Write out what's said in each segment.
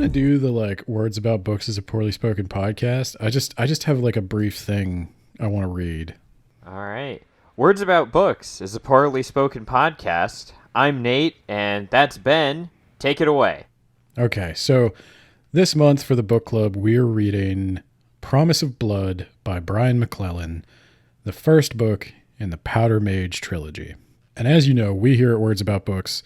want to do the like words about books as a poorly spoken podcast, I just have like a brief thing I want to read. All right. Words About Books is a poorly spoken podcast. I'm Nate, and that's Ben. Take it away. Okay, so this month for the book club, we're reading Promise of Blood by Brian McClellan, the first book in the Powder Mage trilogy. And as you know, we here at Words About Books,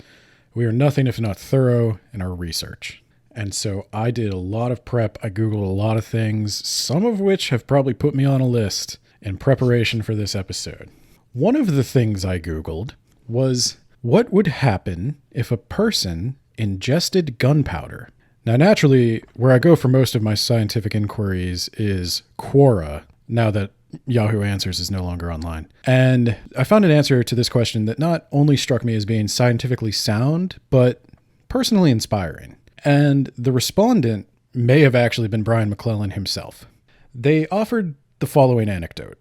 we are nothing if not thorough in our research. And so I did a lot of prep. I Googled a lot of things, some of which have probably put me on a list in preparation for this episode. One of the things I Googled was what would happen if a person ingested gunpowder. Now, naturally, where I go for most of my scientific inquiries is Quora, now that Yahoo Answers is no longer online. And I found an answer to this question that not only struck me as being scientifically sound, but personally inspiring. And the respondent may have actually been Brian McClellan himself. They offered the following anecdote.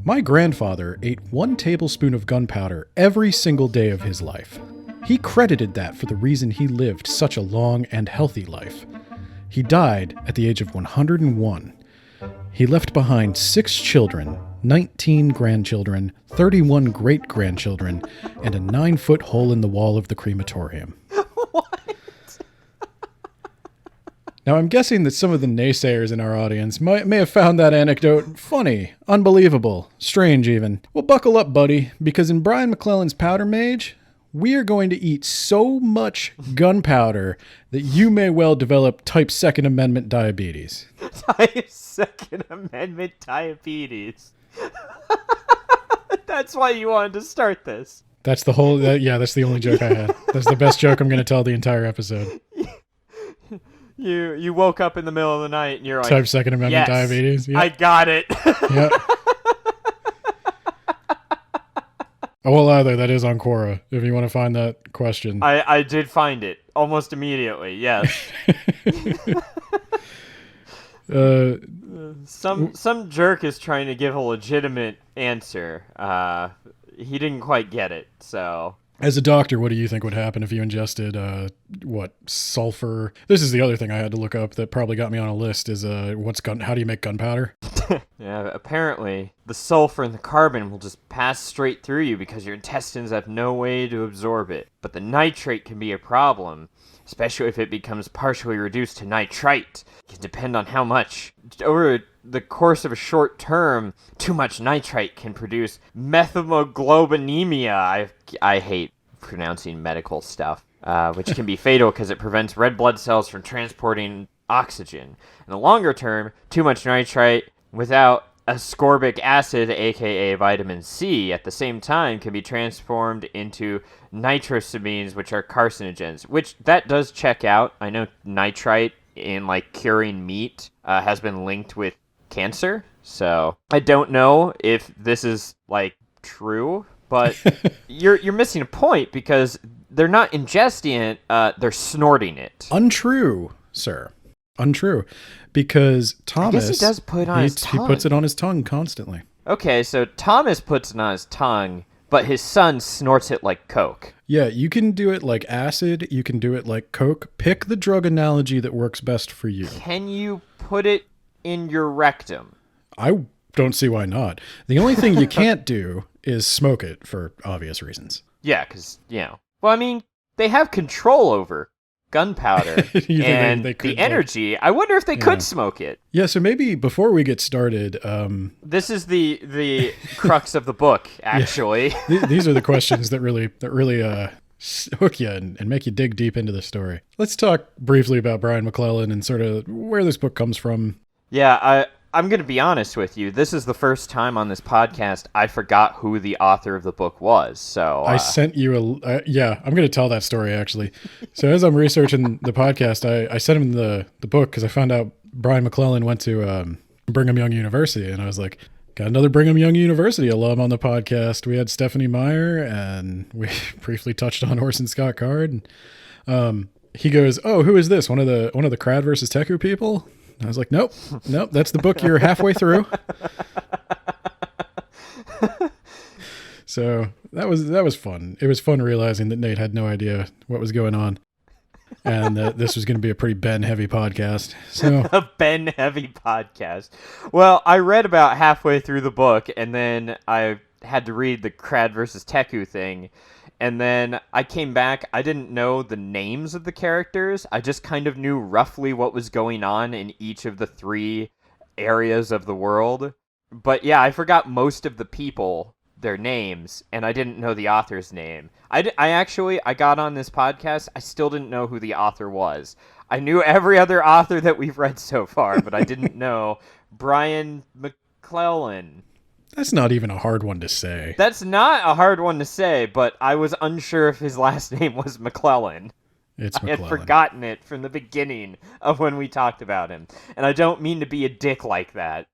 My grandfather ate 1 tablespoon of gunpowder every single day of his life. He credited that for the reason he lived such a long and healthy life. He died at the age of 101. He left behind 6 children, 19 grandchildren, 31 great-grandchildren, and a 9-foot hole in the wall of the crematorium. What? Now, I'm guessing that some of the naysayers in our audience may have found that anecdote funny, unbelievable, strange even. Well, buckle up, buddy, because in Brian McClellan's Powder Mage, we are going to eat so much gunpowder that you may well develop type Second Amendment diabetes. Type Second Amendment diabetes. That's why you wanted to start this. That's the whole, that's the only joke I had. That's the best joke I'm going to tell the entire episode. You woke up in the middle of the night and you're like, type Second Amendment yes, diabetes. Yep. I got it. Yep. Oh, well, either that is on Quora, if you want to find that question. I did find it almost immediately, yes. Some jerk is trying to give a legitimate answer. He didn't quite get it, so... As a doctor, what do you think would happen if you ingested, sulfur? This is the other thing I had to look up that probably got me on a list is, how do you make gunpowder? Yeah, apparently the sulfur and the carbon will just pass straight through you because your intestines have no way to absorb it. But the nitrate can be a problem, especially if it becomes partially reduced to nitrite. It can depend on how much. Over the course of a short term, too much nitrite can produce methemoglobinemia. I hate pronouncing medical stuff, which can be fatal because it prevents red blood cells from transporting oxygen. In the longer term, too much nitrite without ascorbic acid, aka vitamin C, at the same time can be transformed into nitrosamines, which are carcinogens, which that does check out. I know nitrite in like curing meat has been linked with cancer, so I don't know if this is like true, but you're missing a point because they're not ingesting it, they're snorting it. Untrue, sir. Untrue, because Thomas, I guess he does put on his tongue. He puts it on his tongue constantly. Okay, so Thomas puts it on his tongue, but his son snorts it like Coke. Yeah, you can do it like acid, you can do it like Coke. Pick the drug analogy that works best for you. Can you put it in your rectum? I don't see why not. The only thing you can't do is smoke it for obvious reasons. Yeah, because, well, I mean, they have control over gunpowder and they could, the energy. I wonder if they could smoke it. Yeah, so maybe before we get started, this is the crux of the book, actually. Yeah. These are the questions that really hook you and make you dig deep into the story. Let's talk briefly about Brian McClellan and sort of where this book comes from. Yeah, I'm going to be honest with you. This is the first time on this podcast I forgot who the author of the book was. So I sent you I'm going to tell that story actually. So as I'm researching the podcast, I sent him the book because I found out Brian McClellan went to Brigham Young University, and I was like, got another Brigham Young University alum on the podcast. We had Stephanie Meyer, and we briefly touched on Orson Scott Card. And, he goes, "Oh, who is this? One of the Crad versus Teku people?" I was like, nope, that's the book you're halfway through. So that was fun. It was fun realizing that Nate had no idea what was going on. and that this was going to be a pretty Ben-heavy podcast. So A Ben-heavy podcast. Well, I read about halfway through the book, and then I had to read the Crad versus Teku thing, and then I came back. I didn't know the names of the characters. I just kind of knew roughly what was going on in each of the 3 areas of the world. But yeah, I forgot most of the people, their names, and I didn't know the author's name. I got on this podcast, I still didn't know who the author was. I knew every other author that we've read so far, but I didn't know Brian McClellan. that's not even a hard one to say. That's not a hard one to say, but I was unsure if his last name was McClellan. It's I had McClellan. forgotten it from the beginning of when we talked about him. And I don't mean to be a dick like that.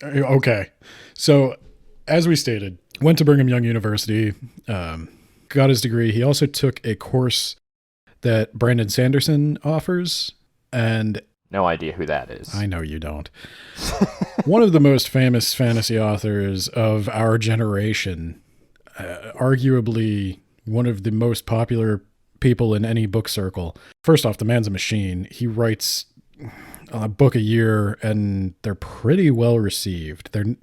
Okay. So, as we stated, went to Brigham Young University, got his degree. He also took a course that Brandon Sanderson offers, and No idea who that is. I know you don't. One of the most famous fantasy authors of our generation, arguably one of the most popular people in any book circle. First off, the man's a machine. He writes a book a year, and they're pretty well received. They're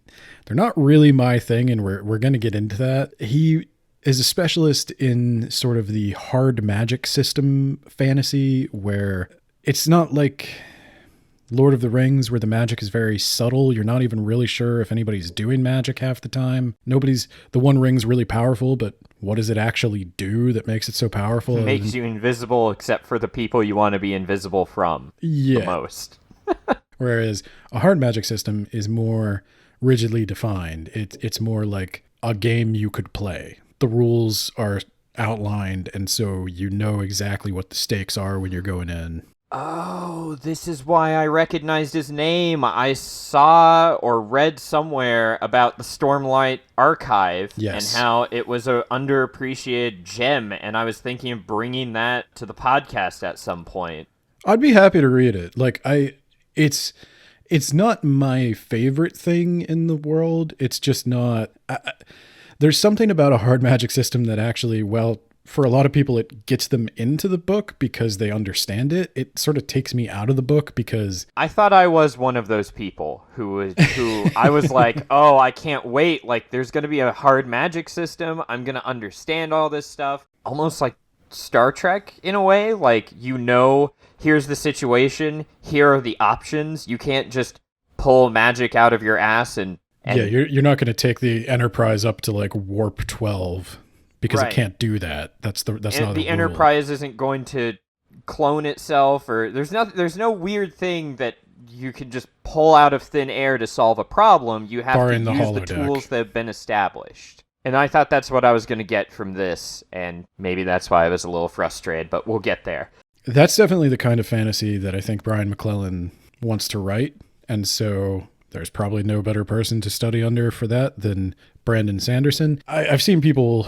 not really my thing, and we're going to get into that. He is a specialist in sort of the hard magic system fantasy, where it's not like Lord of the Rings, where the magic is very subtle. You're not even really sure if anybody's doing magic half the time. The One Ring's really powerful, but what does it actually do that makes it so powerful? It makes you invisible except for the people you want to be invisible from the most. Whereas a hard magic system is more rigidly defined. It's more like a game you could play. The rules are outlined, and so you know exactly what the stakes are when you're going in. Oh, this is why I recognized his name. I saw or read somewhere about the Stormlight Archive and how it was an underappreciated gem, and I was thinking of bringing that to the podcast at some point. I'd be happy to read it. It's not my favorite thing in the world. It's just not. There's something about a hard magic system that actually, for a lot of people, it gets them into the book because they understand it. It sort of takes me out of the book because I thought I was one of those people who I was like, oh, I can't wait. Like, there's going to be a hard magic system. I'm going to understand all this stuff. Almost like Star Trek in a way. Like, here's the situation. Here are the options. You can't just pull magic out of your ass and yeah, you're not going to take the Enterprise up to like warp 12 because it can't do that. That's not the Enterprise isn't going to clone itself, or there's no weird thing that you can just pull out of thin air to solve a problem. You have to use the tools that have been established. And I thought that's what I was going to get from this, and maybe that's why I was a little frustrated, but we'll get there. That's definitely the kind of fantasy that I think Brian McClellan wants to write, and so there's probably no better person to study under for that than Brandon Sanderson. I've seen people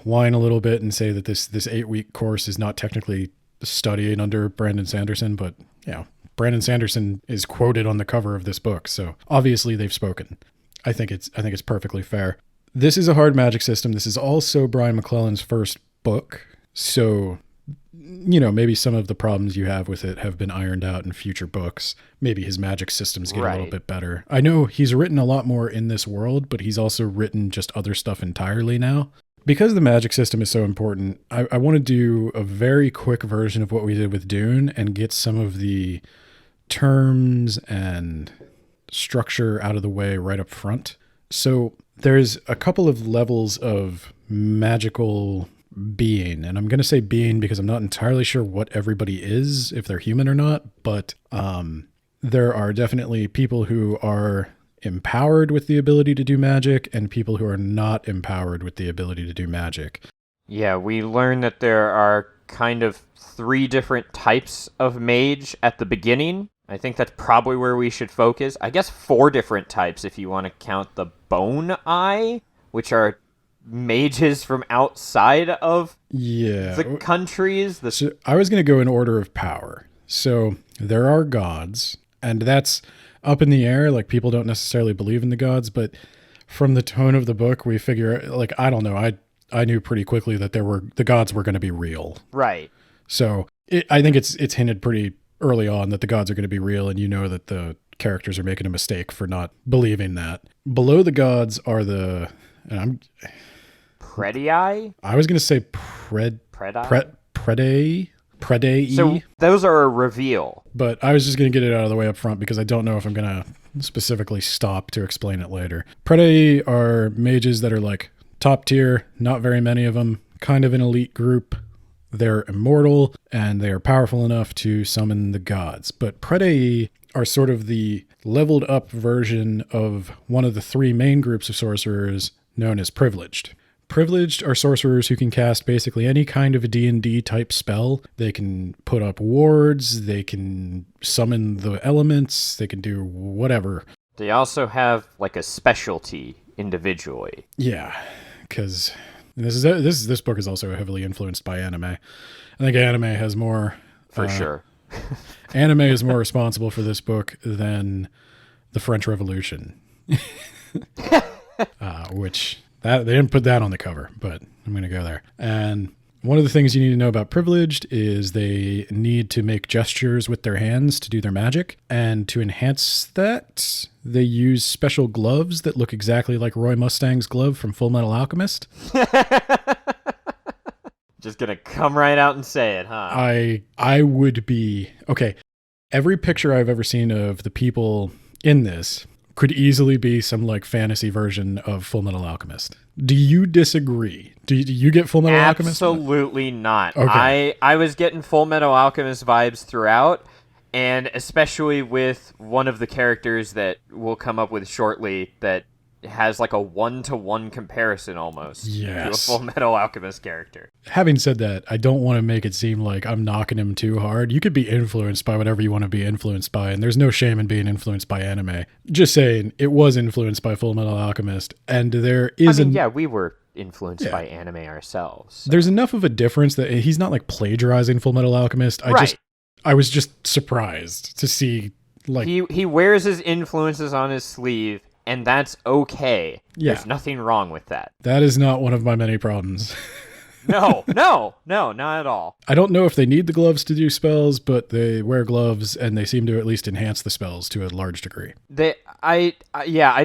whine a little bit and say that this 8-week course is not technically studying under Brandon Sanderson, but Brandon Sanderson is quoted on the cover of this book, so obviously they've spoken. I think it's perfectly fair. This is a hard magic system. This is also Brian McClellan's first book, so maybe some of the problems you have with it have been ironed out in future books. Maybe his magic systems get a little bit better. I know he's written a lot more in this world, but he's also written just other stuff entirely now. Because the magic system is so important, I want to do a very quick version of what we did with Dune and get some of the terms and structure out of the way right up front. So there's a couple of levels of magical being, and I'm going to say being because I'm not entirely sure what everybody is, if they're human or not, but there are definitely people who are empowered with the ability to do magic and people who are not empowered with the ability to do magic. Yeah, we learn that there are kind of 3 different types of mage at the beginning. I think that's probably where we should focus. I guess 4 different types if you want to count the Bone Eye, which are mages from outside of the countries. So I was going to go in order of power. So there are gods, and that's up in the air. Like, people don't necessarily believe in the gods, but from the tone of the book, we figure, I don't know. I knew pretty quickly that the gods were going to be real. Right. So I think it's hinted pretty early on that the gods are going to be real, and you know that the characters are making a mistake for not believing that. Below the gods are Predii? I was going to say Predii? Predei. So those are a reveal. But I was just going to get it out of the way up front because I don't know if I'm going to specifically stop to explain it later. Predei are mages that are like top tier, not very many of them, kind of an elite group. They're immortal and they are powerful enough to summon the gods. But Predei are sort of the leveled up version of one of the three main groups of sorcerers known as privileged. Privileged are sorcerers who can cast basically any kind of a D&D type spell. They can put up wards, they can summon the elements, they can do whatever. They also have like a specialty individually. Yeah, because this book is also heavily influenced by anime. I think anime has more... For sure. Anime is more responsible for this book than the French Revolution. Which... they didn't put that on the cover, but I'm going to go there. And one of the things you need to know about privileged is they need to make gestures with their hands to do their magic. And to enhance that, they use special gloves that look exactly like Roy Mustang's glove from Full Metal Alchemist. Just going to come right out and say it, huh? I would be... Okay, every picture I've ever seen of the people in this could easily be some like fantasy version of Full Metal Alchemist. Do you disagree? Do you get Full Metal Alchemist? Absolutely not. Okay. I was getting Full Metal Alchemist vibes throughout, and especially with one of the characters that we'll come up with shortly that has like a 1-to-1 comparison almost to a Full Metal Alchemist character. Having said that, I don't want to make it seem like I'm knocking him too hard. You could be influenced by whatever you want to be influenced by, and there's no shame in being influenced by anime. Just saying, it was influenced by Full Metal Alchemist, and there is... we were influenced by anime ourselves. So. There's enough of a difference that he's not like plagiarizing Full Metal Alchemist. I was just surprised to see like... He wears his influences on his sleeve, and that's okay. Yeah. There's nothing wrong with that. That is not one of my many problems. No, not at all. I don't know if they need the gloves to do spells, but they wear gloves and they seem to at least enhance the spells to a large degree. I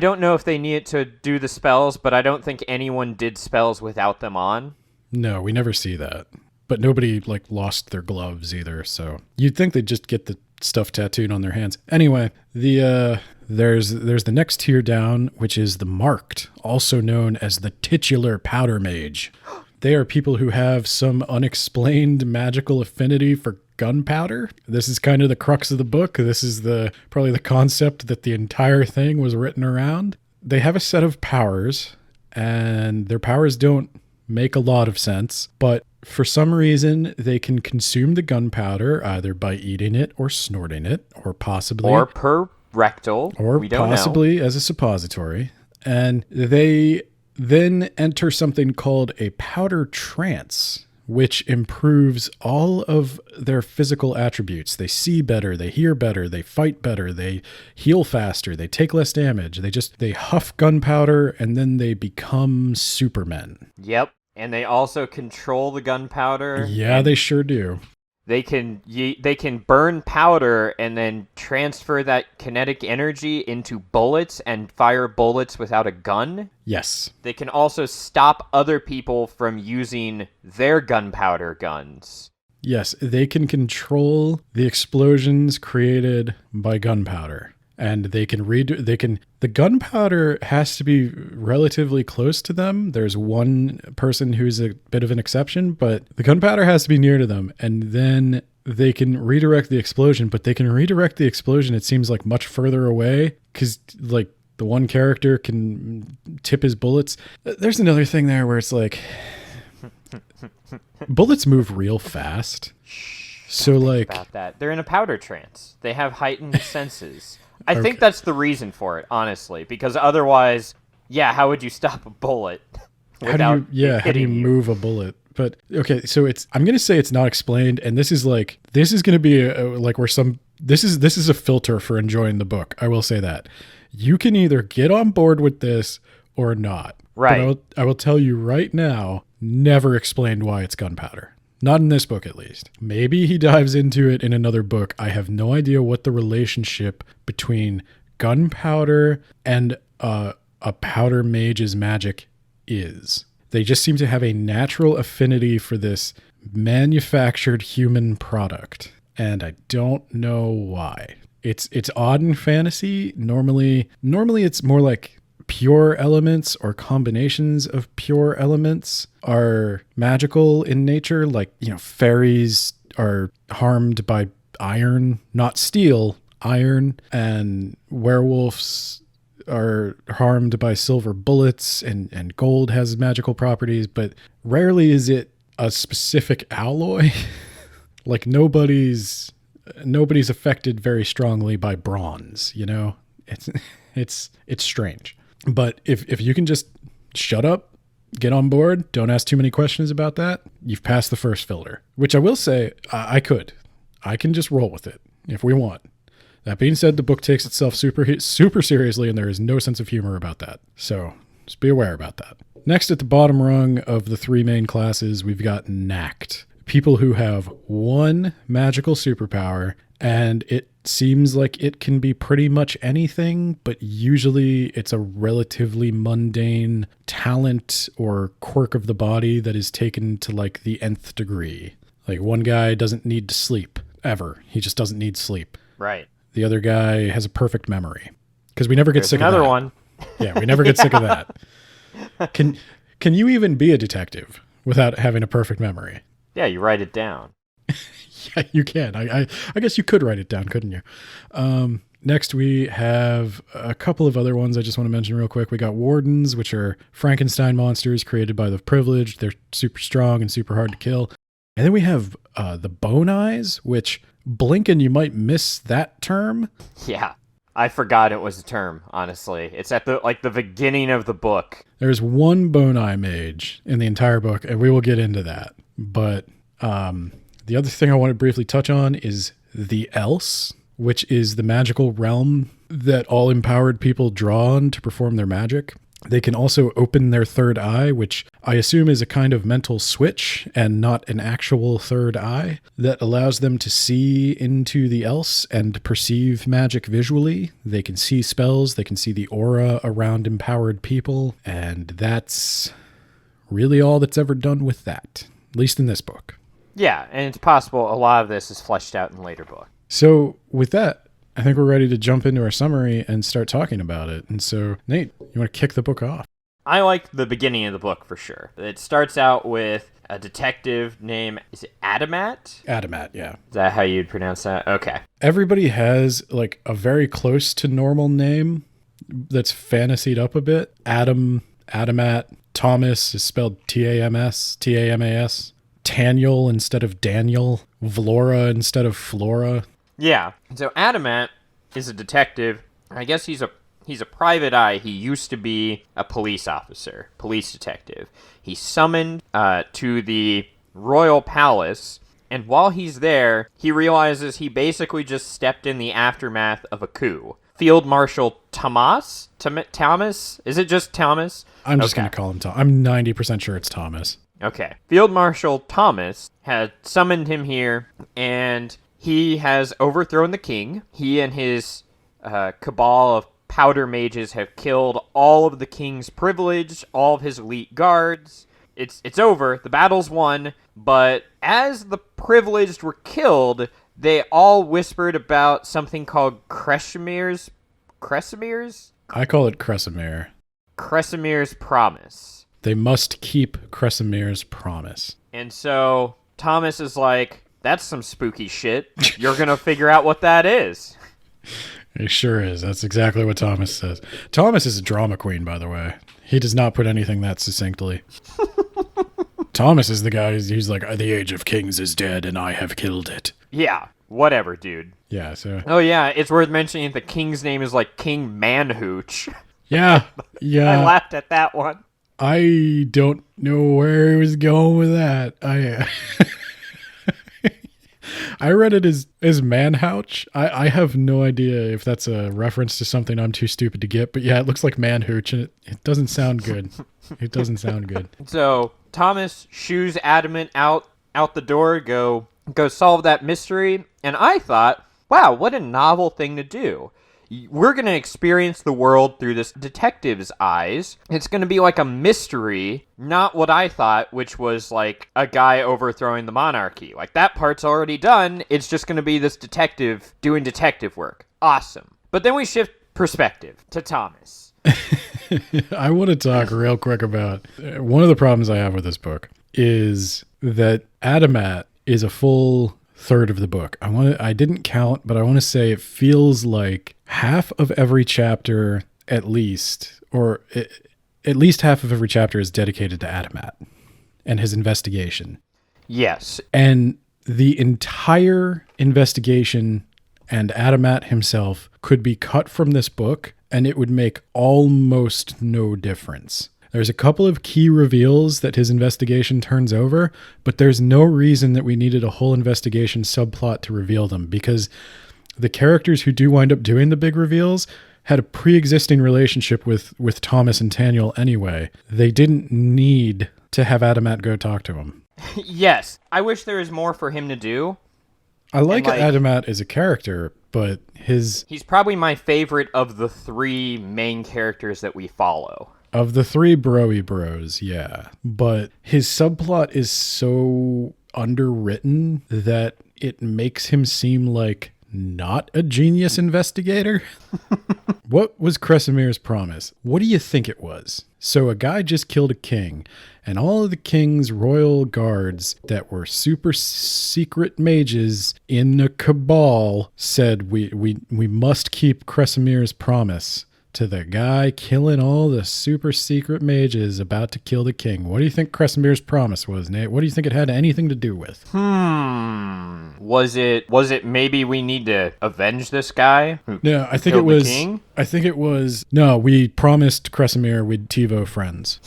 don't know if they need it to do the spells, but I don't think anyone did spells without them on. No, we never see that. But nobody like lost their gloves either, so you'd think they'd just get the stuff tattooed on their hands. Anyway, there's the next tier down, which is the Marked, also known as the titular powder mage. They are people who have some unexplained magical affinity for gunpowder. This is kind of the crux of the book. This is probably the concept that the entire thing was written around. They have a set of powers, and their powers don't make a lot of sense, but for some reason, they can consume the gunpowder either by eating it or snorting it, or possibly... Or per rectal. Or we don't possibly know. As a suppository. And they then enter something called a powder trance, which improves all of their physical attributes. They see better, they hear better, they fight better, they heal faster, they take less damage. They huff gunpowder, and then they become supermen. Yep. And they also control the gunpowder. Yeah, they sure do. They can burn powder and then transfer that kinetic energy into bullets and fire bullets without a gun. Yes. They can also stop other people from using their gunpowder guns. Yes, they can control the explosions created by gunpowder. And they can the gunpowder has to be relatively close to them. There's one person who's a bit of an exception, but the gunpowder has to be near to them. And then they can redirect the explosion, but they can redirect the explosion, it seems like, much further away, because like the one character can tip his bullets. There's another thing there where it's like bullets move real fast. So like about that. They're in a powder trance. They have heightened senses. I think that's the reason for it, honestly, because otherwise, how would you stop a bullet without how do you move a bullet? But okay, so I'm going to say it's not explained, and this is going to be this is a filter for enjoying the book. I will say that. You can either get on board with this or not. Right. But I will tell you right now, never explained why it's gunpowder. Not in this book, at least. Maybe he dives into it in another book. I have no idea what the relationship between gunpowder and a powder mage's magic is. They just seem to have a natural affinity for this manufactured human product, and I don't know why. It's odd in fantasy. Normally it's more like pure elements or combinations of pure elements are magical in nature. Like, fairies are harmed by iron, not steel, iron, and werewolves are harmed by silver bullets, and gold has magical properties, but rarely is it a specific alloy. Like nobody's affected very strongly by bronze, It's strange. But if you can just shut up, get on board, don't ask too many questions about that, you've passed the first filter, which I will say I can just roll with it if we want. That being said, the book takes itself super seriously, and there is no sense of humor about that. So just be aware about that. Next, at the bottom rung of the three main classes, we've got Knacked. People who have one magical superpower, and it seems like it can be pretty much anything, but usually it's a relatively mundane talent or quirk of the body that is taken to like the nth degree. Like one guy doesn't need to sleep ever. He just doesn't need sleep. Right. The other guy has a perfect memory, because we never get sick of that. Another one. Yeah, we never get sick of that. Can you even be a detective without having a perfect memory? Yeah, you write it down. Yeah, you can. I guess you could write it down, couldn't you? Next, we have a couple of other ones I just want to mention real quick. We got Wardens, which are Frankenstein monsters created by the privileged. They're super strong and super hard to kill. And then we have the Bone Eyes, which blink and you might miss that term. Yeah, I forgot it was a term, honestly. It's at the beginning of the book. There's one Bone Eye mage in the entire book, and we will get into that. But the other thing I want to briefly touch on is the Else, which is the magical realm that all empowered people draw on to perform their magic. They can also open their third eye, which I assume is a kind of mental switch and not an actual third eye that allows them to see into the Else and perceive magic visually. They can see spells, they can see the aura around empowered people, and that's really all that's ever done with that, at least in this book. Yeah, and it's possible a lot of this is fleshed out in later books. So with that, I think we're ready to jump into our summary and start talking about it. And so, Nate, you want to kick the book off? I like the beginning of the book for sure. It starts out with a detective named, is it Adamat? Adamat, yeah. Is that how you'd pronounce that? Okay. Everybody has like a very close to normal name that's fantasied up a bit. Adamat. Thomas is spelled T-A-M-S, T-A-M-A-S. Taniel instead of Daniel. Vlora instead of Flora. Yeah. So Adamat is a detective. I guess he's a private eye. He used to be a police officer, police detective. He's summoned to the royal palace, and while he's there, he realizes he basically just stepped in the aftermath of a coup. Field Marshal Thomas? Thomas? Is it just Thomas? I'm just going to call him Thomas. I'm 90% sure it's Thomas. Okay. Field Marshal Thomas had summoned him here, and he has overthrown the king. He and his cabal of powder mages have killed all of the king's privilege, all of his elite guards. It's over. The battle's won. But as the privileged were killed, they all whispered about something called Kresimmir's I call it Kresimir. Kresimmir's promise. They must keep Kresimmir's promise. And so Thomas is like, that's some spooky shit. You're going to figure out what that is. He sure is. That's exactly what Thomas says. Thomas is a drama queen, by the way. He does not put anything that succinctly. Thomas is the guy who's like, the age of kings is dead and I have killed it. Yeah, whatever, dude. Yeah, so... Oh, yeah, it's worth mentioning the king's name is like King Manhooch. Yeah. I laughed at that one. I don't know where he was going with that. I read it as Manhouch. I have no idea if that's a reference to something I'm too stupid to get, but yeah, it looks like Manhooch, and it doesn't sound good. It doesn't sound good. So Thomas shoos Adamant out out the door, go solve that mystery. And I thought, wow, what a novel thing to do. We're going to experience the world through this detective's eyes. It's going to be like a mystery, not what I thought, which was like a guy overthrowing the monarchy. Like, that part's already done. It's just going to be this detective doing detective work. Awesome. But then we shift perspective to Thomas. I want to talk real quick about one of the problems I have with this book is that Adamat is a full third of the book. I didn't count, but I want to say it feels like half of every chapter at least half of every chapter is dedicated to Adamat and his investigation. Yes. And the entire investigation and Adamat himself could be cut from this book and it would make almost no difference. There's a couple of key reveals that his investigation turns over, but there's no reason that we needed a whole investigation subplot to reveal them, because the characters who do wind up doing the big reveals had a pre-existing relationship with Thomas and Taniel anyway. They didn't need to have Adamat go talk to him. Yes. I wish there was more for him to do. I like Adamat as a character, but he's probably my favorite of the three main characters that we follow. Of the three Broy bros, yeah. But his subplot is so underwritten that it makes him seem like not a genius investigator. What was Kresimmir's promise? What do you think it was? So a guy just killed a king, and all of the king's royal guards that were super secret mages in the cabal said we must keep Kresimmir's promise to the guy killing all the super secret mages about to kill the king. What do you think Kresimmir's promise was, Nate? What do you think it had anything to do with? Was it maybe we need to avenge this guy? No, I think it was. I think it was. No, we promised Kresimmir we'd TiVo friends.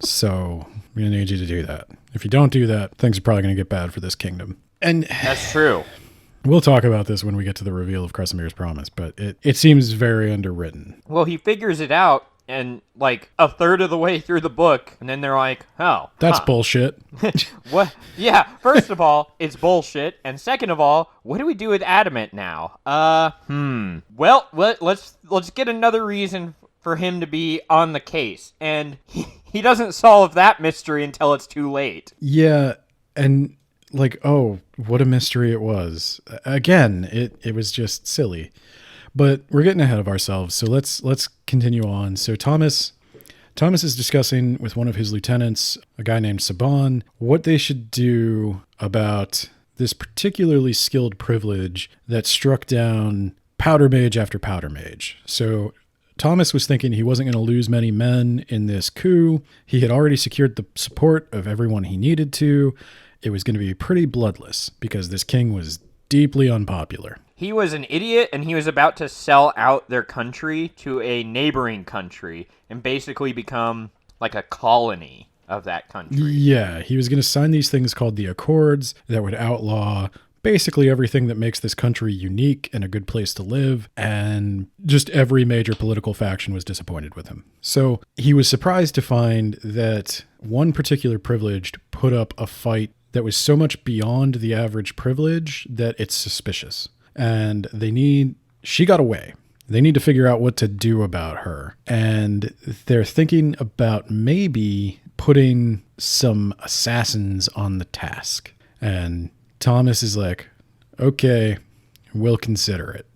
So we're gonna need you to do that. If you don't do that, things are probably gonna get bad for this kingdom. And that's true. We'll talk about this when we get to the reveal of Kresimmir's promise, but it seems very underwritten. Well, he figures it out, and like a third of the way through the book, and then they're like, oh. That's bullshit. What? Yeah, first of all, it's bullshit, and second of all, what do we do with Adamant now? Well, let's get another reason for him to be on the case, and he doesn't solve that mystery until it's too late. Yeah, and like, oh, what a mystery it was. Again, it was just silly. But we're getting ahead of ourselves, so let's continue on. So Thomas is discussing with one of his lieutenants, a guy named Saban, what they should do about this particularly skilled privilege that struck down powder mage after powder mage. So Thomas was thinking he wasn't going to lose many men in this coup. He had already secured the support of everyone he needed to. It was going to be pretty bloodless because this king was deeply unpopular. He was an idiot, and he was about to sell out their country to a neighboring country and basically become like a colony of that country. Yeah, he was going to sign these things called the Accords that would outlaw basically everything that makes this country unique and a good place to live, and just every major political faction was disappointed with him. So he was surprised to find that one particular privileged put up a fight that was so much beyond the average privilege that it's suspicious. And she got away. They need to figure out what to do about her. And they're thinking about maybe putting some assassins on the task. And Thomas is like, okay, we'll consider it.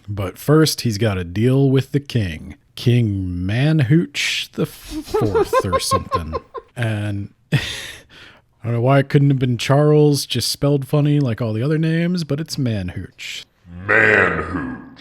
But first, he's got to deal with the king. King Manhooch the Fourth or something. And I don't know why it couldn't have been Charles, just spelled funny like all the other names, but it's Manhooch. Manhooch.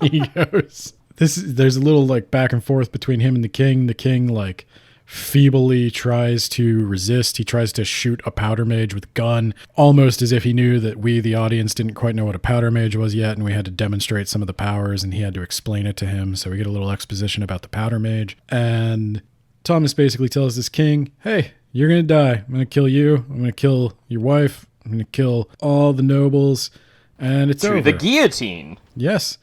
He goes. There's a little like back and forth between him and the king. The king like feebly tries to resist. He tries to shoot a powder mage with a gun, almost as if he knew that we, the audience, didn't quite know what a powder mage was yet, and we had to demonstrate some of the powers, and he had to explain it to him. So we get a little exposition about the powder mage. And Thomas basically tells this king, hey, you're going to die. I'm going to kill you. I'm going to kill your wife. I'm going to kill all the nobles. And it's over. To the guillotine. Yes.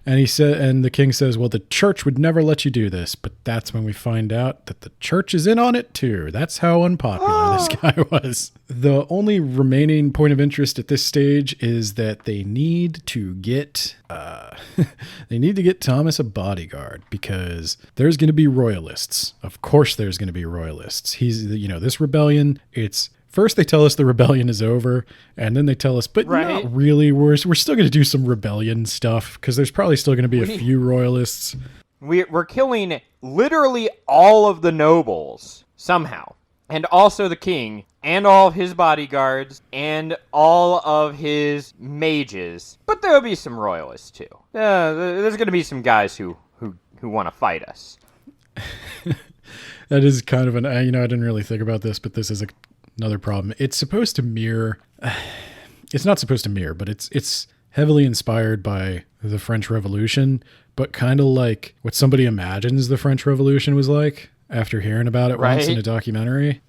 And and the king says, well, the church would never let you do this. But that's when we find out that the church is in on it too. That's how unpopular this guy was. The only remaining point of interest at this stage is that they need to get Thomas a bodyguard, because there's going to be royalists. Of course there's going to be royalists. This rebellion, first they tell us the rebellion is over, and then they tell us, but not really. We're still going to do some rebellion stuff, because there's probably still going to be a few royalists. We're killing literally all of the nobles somehow, and also the king, and all of his bodyguards, and all of his mages. But there'll be some royalists too. There's going to be some guys who want to fight us. That is kind of I didn't really think about this, but this is another problem. It's supposed to mirror. It's not supposed to mirror, but it's heavily inspired by the French Revolution, but kind of like what somebody imagines the French Revolution was like after hearing about it once in a documentary.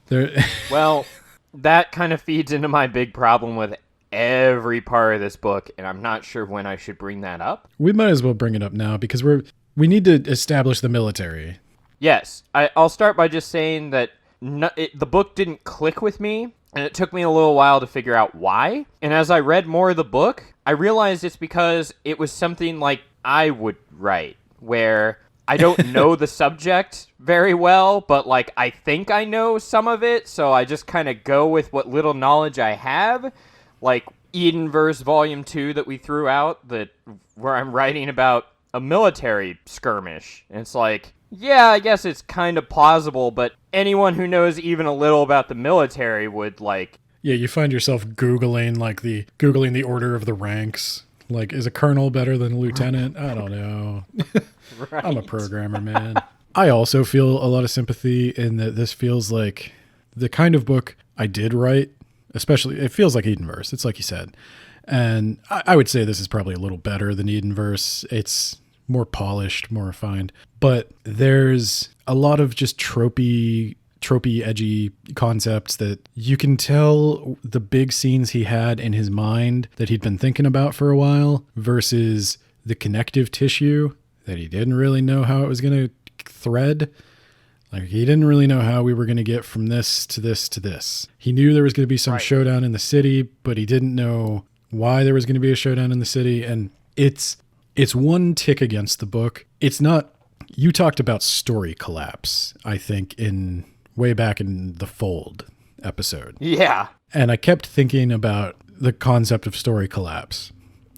Well, that kind of feeds into my big problem with every part of this book, and I'm not sure when I should bring that up. We might as well bring it up now, because we need to establish the military. Yes, I'll start by just saying that the book didn't click with me, and it took me a little while to figure out why. And as I read more of the book, I realized it's because it was something like I would write, where I don't know the subject very well, but like I think I know some of it, so I just kind of go with what little knowledge I have, like Edenverse Volume 2 that we threw out, where I'm writing about a military skirmish. And it's like, yeah, I guess it's kind of plausible, but anyone who knows even a little about the military would like... Yeah, you find yourself Googling the order of the ranks. Like, is a colonel better than a lieutenant? I don't know. Right. I'm a programmer, man. I also feel a lot of sympathy in that this feels like the kind of book I did write, especially, it feels like Edenverse. It's like you said. And I would say this is probably a little better than Edenverse. It's more polished, more refined. But there's a lot of just tropey, edgy concepts that you can tell the big scenes he had in his mind that he'd been thinking about for a while versus the connective tissue that he didn't really know how it was going to thread. Like, he didn't really know how we were going to get from this to this to this. He knew there was going to be some showdown in the city, but he didn't know why there was going to be a showdown in the city. And it's one tick against the book. It's not... You talked about story collapse, I think, way back in the Fold episode. Yeah. And I kept thinking about the concept of story collapse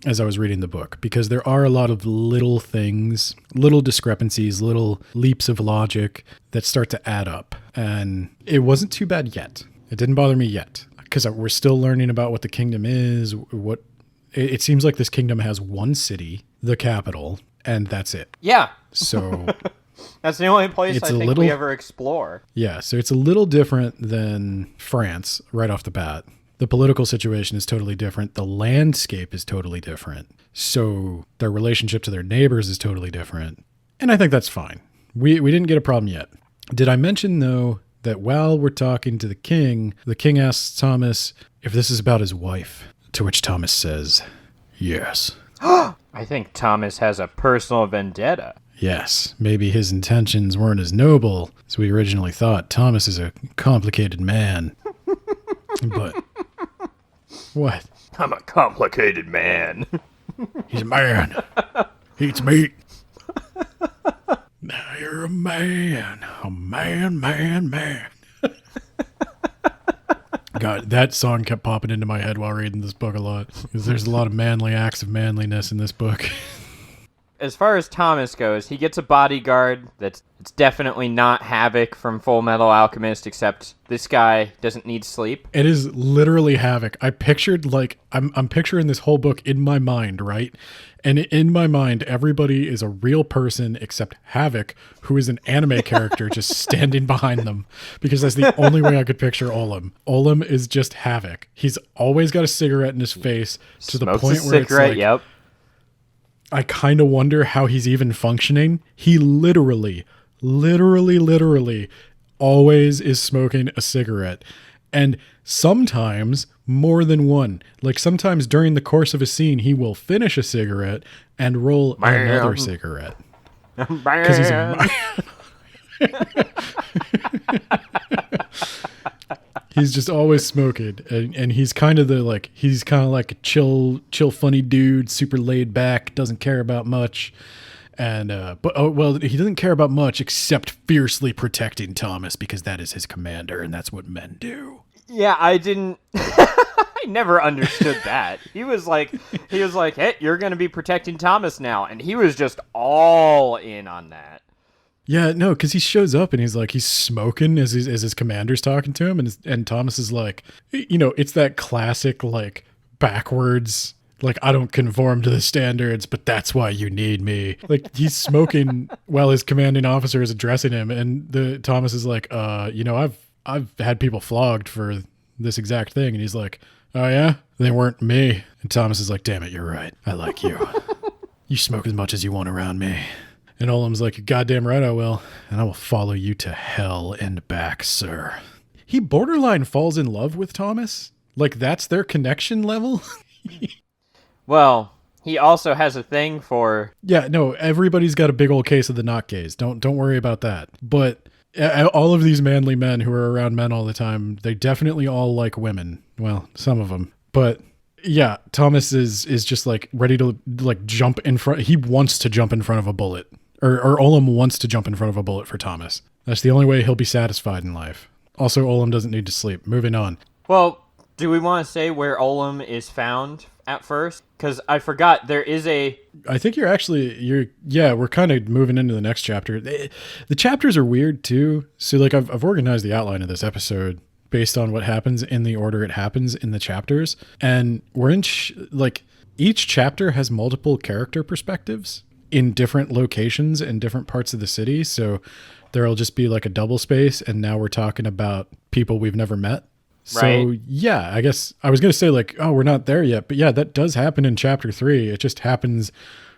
as I was reading the book, because there are a lot of little things, little discrepancies, little leaps of logic that start to add up. And it wasn't too bad yet. It didn't bother me yet, because we're still learning about what the kingdom is. It seems like this kingdom has one city, the capital, and that's it. Yeah. So that's the only place I think we ever explore. Yeah, so it's a little different than France right off the bat. The political situation is totally different. The landscape is totally different. So their relationship to their neighbors is totally different. And I think that's fine. We didn't get a problem yet. Did I mention, though, that while we're talking to the king asks Thomas if this is about his wife, to which Thomas says, yes. I think Thomas has a personal vendetta. Yes, maybe his intentions weren't as noble as we originally thought. Thomas is a complicated man. But what? I'm a complicated man. He's a man. He eats meat. Now you're a man. A man. God, that song kept popping into my head while reading this book a lot, because there's a lot of manly acts of manliness in this book. As far as Thomas goes, he gets a bodyguard it's definitely not Havoc from Full Metal Alchemist, except this guy doesn't need sleep. It is literally Havoc. I pictured, I'm picturing this whole book in my mind, right? And in my mind, everybody is a real person except Havoc, who is an anime character just standing behind them, because that's the only way I could picture Olim. Olim is just Havoc. He's always got a cigarette in his face to the point where it's like... Yep. I kind of wonder how he's even functioning. He literally always is smoking a cigarette. And sometimes more than one. Like sometimes during the course of a scene, he will finish a cigarette and roll another cigarette. Because he's a he's just always smoking, and he's kind of like a chill funny dude, super laid back, doesn't care about much. And he doesn't care about much except fiercely protecting Thomas, because that is his commander, and that's what men do. Yeah, I didn't. I never understood that. He was like, hey, you're going to be protecting Thomas now, and he was just all in on that. Yeah, no, because he shows up and he's smoking as his commander's talking to him, and Thomas is like, it's that classic like backwards, like, I don't conform to the standards, but that's why you need me. Like, he's smoking while his commanding officer is addressing him, and the Thomas is like, I've had people flogged for this exact thing, and he's like, oh yeah, they weren't me. And Thomas is like, damn it, you're right. I like you. You smoke as much as you want around me. And Olam's like, you're goddamn right I will. And I will follow you to hell and back, sir. He borderline falls in love with Thomas. Like, that's their connection level. Well, he also has a thing for... Yeah, no, everybody's got a big old case of the knock gaze. Don't worry about that. But all of these manly men who are around men all the time, they definitely all like women. Well, some of them. But... yeah, Thomas is just like ready to like jump in front. He wants to jump in front of a bullet, or Olam wants to jump in front of a bullet for Thomas. That's the only way he'll be satisfied in life. Also, Olam doesn't need to sleep. Moving on. Well, do we want to say where Olam is found at first? Because I forgot there is a... I think we're kind of moving into the next chapter. The chapters are weird too. So like I've organized the outline of this episode based on what happens in the order it happens in the chapters. And we're in, each chapter has multiple character perspectives in different locations in different parts of the city. So there'll just be like a double space, and now we're talking about people we've never met. So, right. Yeah, I guess I was going to say like, oh, we're not there yet. But yeah, that does happen in chapter 3. It just happens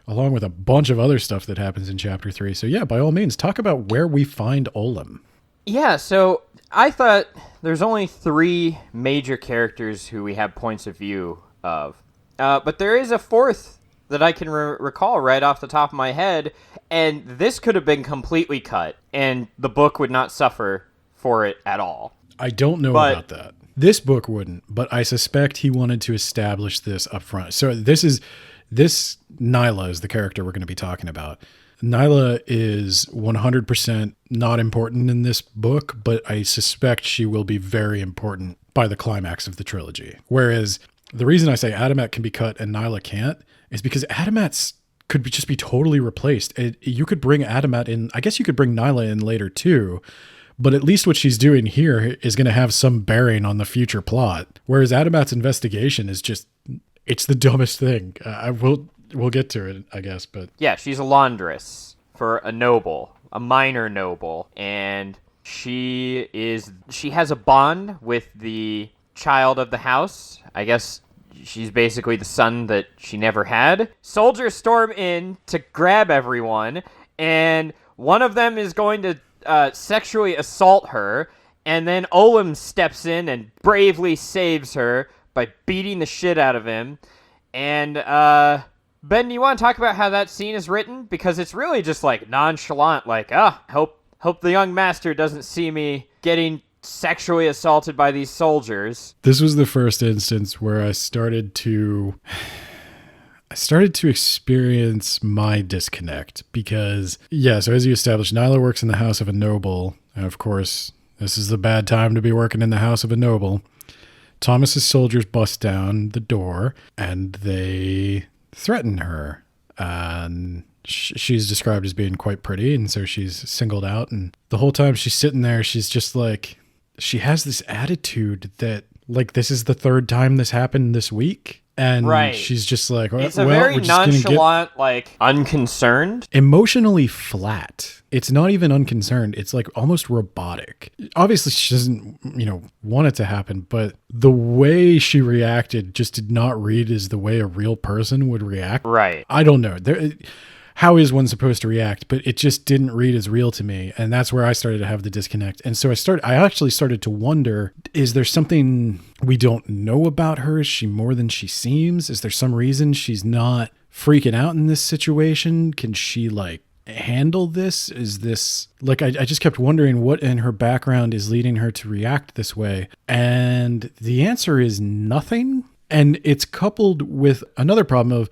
along with a bunch of other stuff that happens in chapter 3. So yeah, by all means, talk about where we find Olam. Yeah, so I thought there's only 3 major characters who we have points of view of. But there is a 4th that I can recall right off the top of my head, and this could have been completely cut, and the book would not suffer for it at all. I don't know about that. This book wouldn't, but I suspect he wanted to establish this up front. So this Nyla is the character we're going to be talking about. Nyla is 100% not important in this book, but I suspect she will be very important by the climax of the trilogy. Whereas the reason I say Adamat can be cut and Nyla can't is because Adamat could just be totally replaced. You could bring Adamat in. I guess you could bring Nyla in later too, but at least what she's doing here is going to have some bearing on the future plot. Whereas Adamat's investigation is just, it's the dumbest thing. We'll get to it, I guess, but... Yeah, she's a laundress for a noble, a minor noble, and she has a bond with the child of the house. I guess she's basically the son that she never had. Soldiers storm in to grab everyone, and one of them is going to sexually assault her, and then Olam steps in and bravely saves her by beating the shit out of him, and, Ben, do you want to talk about how that scene is written? Because it's really just like nonchalant, like, hope the young master doesn't see me getting sexually assaulted by these soldiers. This was the first instance where I started to experience my disconnect because, yeah, so as you established, Nyla works in the house of a noble. And of course, this is the bad time to be working in the house of a noble. Thomas's soldiers bust down the door and they threaten her. And she's described as being quite pretty, and so she's singled out. And the whole time she's sitting there, she's just like, she has this attitude that, like, this is the 3rd time this happened this week. And right. She's just like, it's a very nonchalant, like, unconcerned. Emotionally flat. It's not even unconcerned. It's like almost robotic. Obviously, she doesn't, want it to happen, but the way she reacted just did not read as the way a real person would react. Right. I don't know. how is one supposed to react? But it just didn't read as real to me. And that's where I started to have the disconnect. And so I actually started to wonder, is there something we don't know about her? Is she more than she seems? Is there some reason she's not freaking out in this situation? Can she like handle this? Is this like, I just kept wondering what in her background is leading her to react this way. And the answer is nothing. And it's coupled with another problem of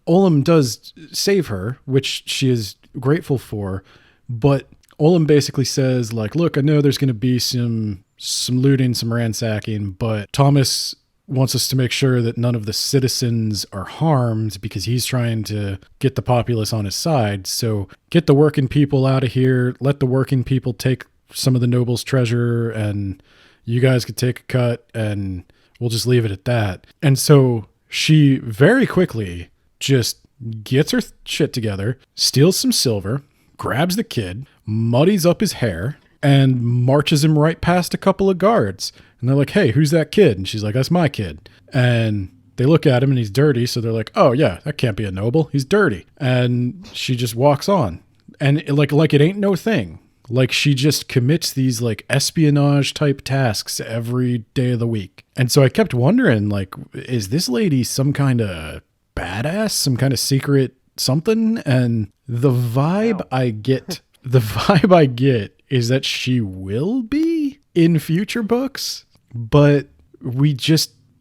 Olam does save her, which she is grateful for. But Olam basically says like, look, I know there's going to be some looting, some ransacking, but Thomas wants us to make sure that none of the citizens are harmed because he's trying to get the populace on his side. So get the working people out of here. Let the working people take some of the noble's treasure and you guys could take a cut and we'll just leave it at that. And so she very quickly just gets her shit together, steals some silver, grabs the kid, muddies up his hair, and marches him right past a couple of guards. And they're like, hey, who's that kid? And she's like, that's my kid. And they look at him and he's dirty. So they're like, oh yeah, that can't be a noble. He's dirty. And she just walks on. And like it ain't no thing. Like she just commits these like espionage type tasks every day of the week. And so I kept wondering, like, is this lady some kind of badass, some kind of secret something? And the vibe I get is that she will be in future books, but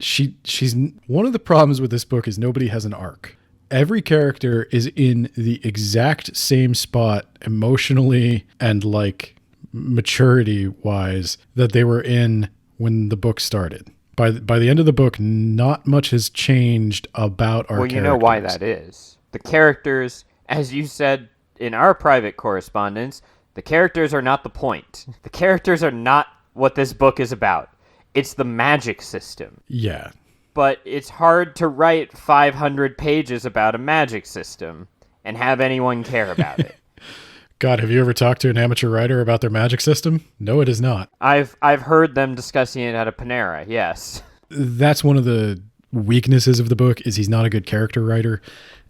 she's one of the problems with this book is nobody has an arc. Every character is in the exact same spot emotionally and like maturity wise that they were in when the book started. By the end of the book, not much has changed about our characters. Well, you know why that is. The characters, as you said in our private correspondence, the characters are not the point. The characters are not what this book is about. It's the magic system. Yeah. But it's hard to write 500 pages about a magic system and have anyone care about it. God, have you ever talked to an amateur writer about their magic system? No, it is not. I've heard them discussing it at a Panera, yes. That's one of the weaknesses of the book is he's not a good character writer.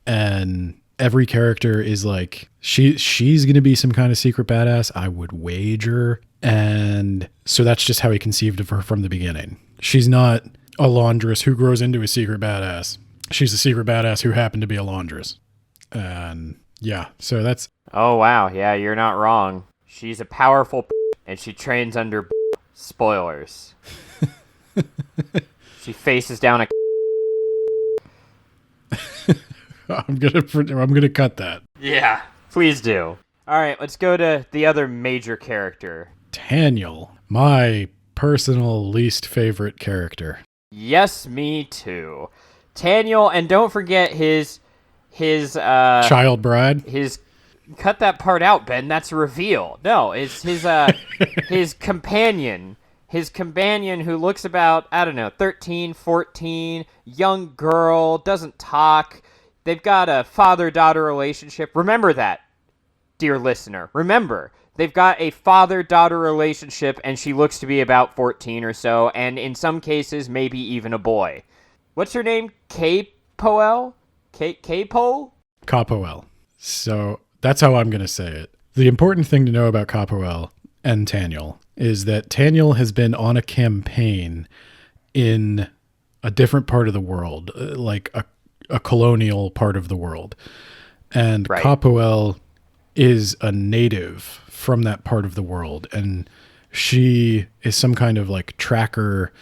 And every character is like, she's going to be some kind of secret badass, I would wager. And so that's just how he conceived of her from the beginning. She's not a laundress who grows into a secret badass. She's a secret badass who happened to be a laundress. And yeah, so that's... Oh, wow. Yeah, you're not wrong. She's a powerful and she trains under spoilers. She faces down a... I'm gonna cut that. Yeah, please do. All right, let's go to the other major character. Taniel, my personal least favorite character. Yes, me too. Taniel, and don't forget his child bride. His cut that part out, Ben. That's a reveal. No, it's his his companion. His companion who looks about, I don't know, 13, 14, young girl, doesn't talk. They've got a father-daughter relationship. Remember that, dear listener. Remember, they've got a father-daughter relationship, and she looks to be about 14 or so, and in some cases, maybe even a boy. What's her name? K-Poel? K-Pole? Capoel. So that's how I'm going to say it. The important thing to know about Capoel and Taniel is that Taniel has been on a campaign in a different part of the world, like a colonial part of the world. And right. Capoel is a native from that part of the world. And she is some kind of like tracker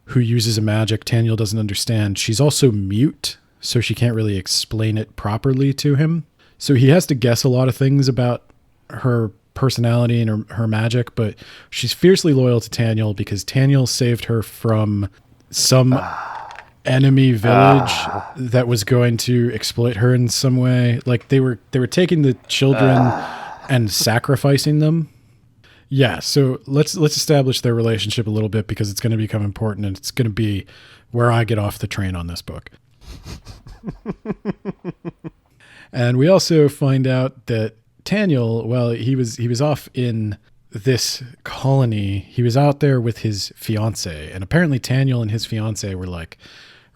who uses a magic Taniel doesn't understand. She's also mute, so she can't really explain it properly to him. So he has to guess a lot of things about her personality and her magic, but she's fiercely loyal to Taniel because Taniel saved her from some enemy village that was going to exploit her in some way. Like they were taking the children and sacrificing them. Yeah, so let's establish their relationship a little bit because it's going to become important and it's going to be where I get off the train on this book. And we also find out that Taniel, well, he was off in this colony. He was out there with his fiance, and apparently Taniel and his fiance were like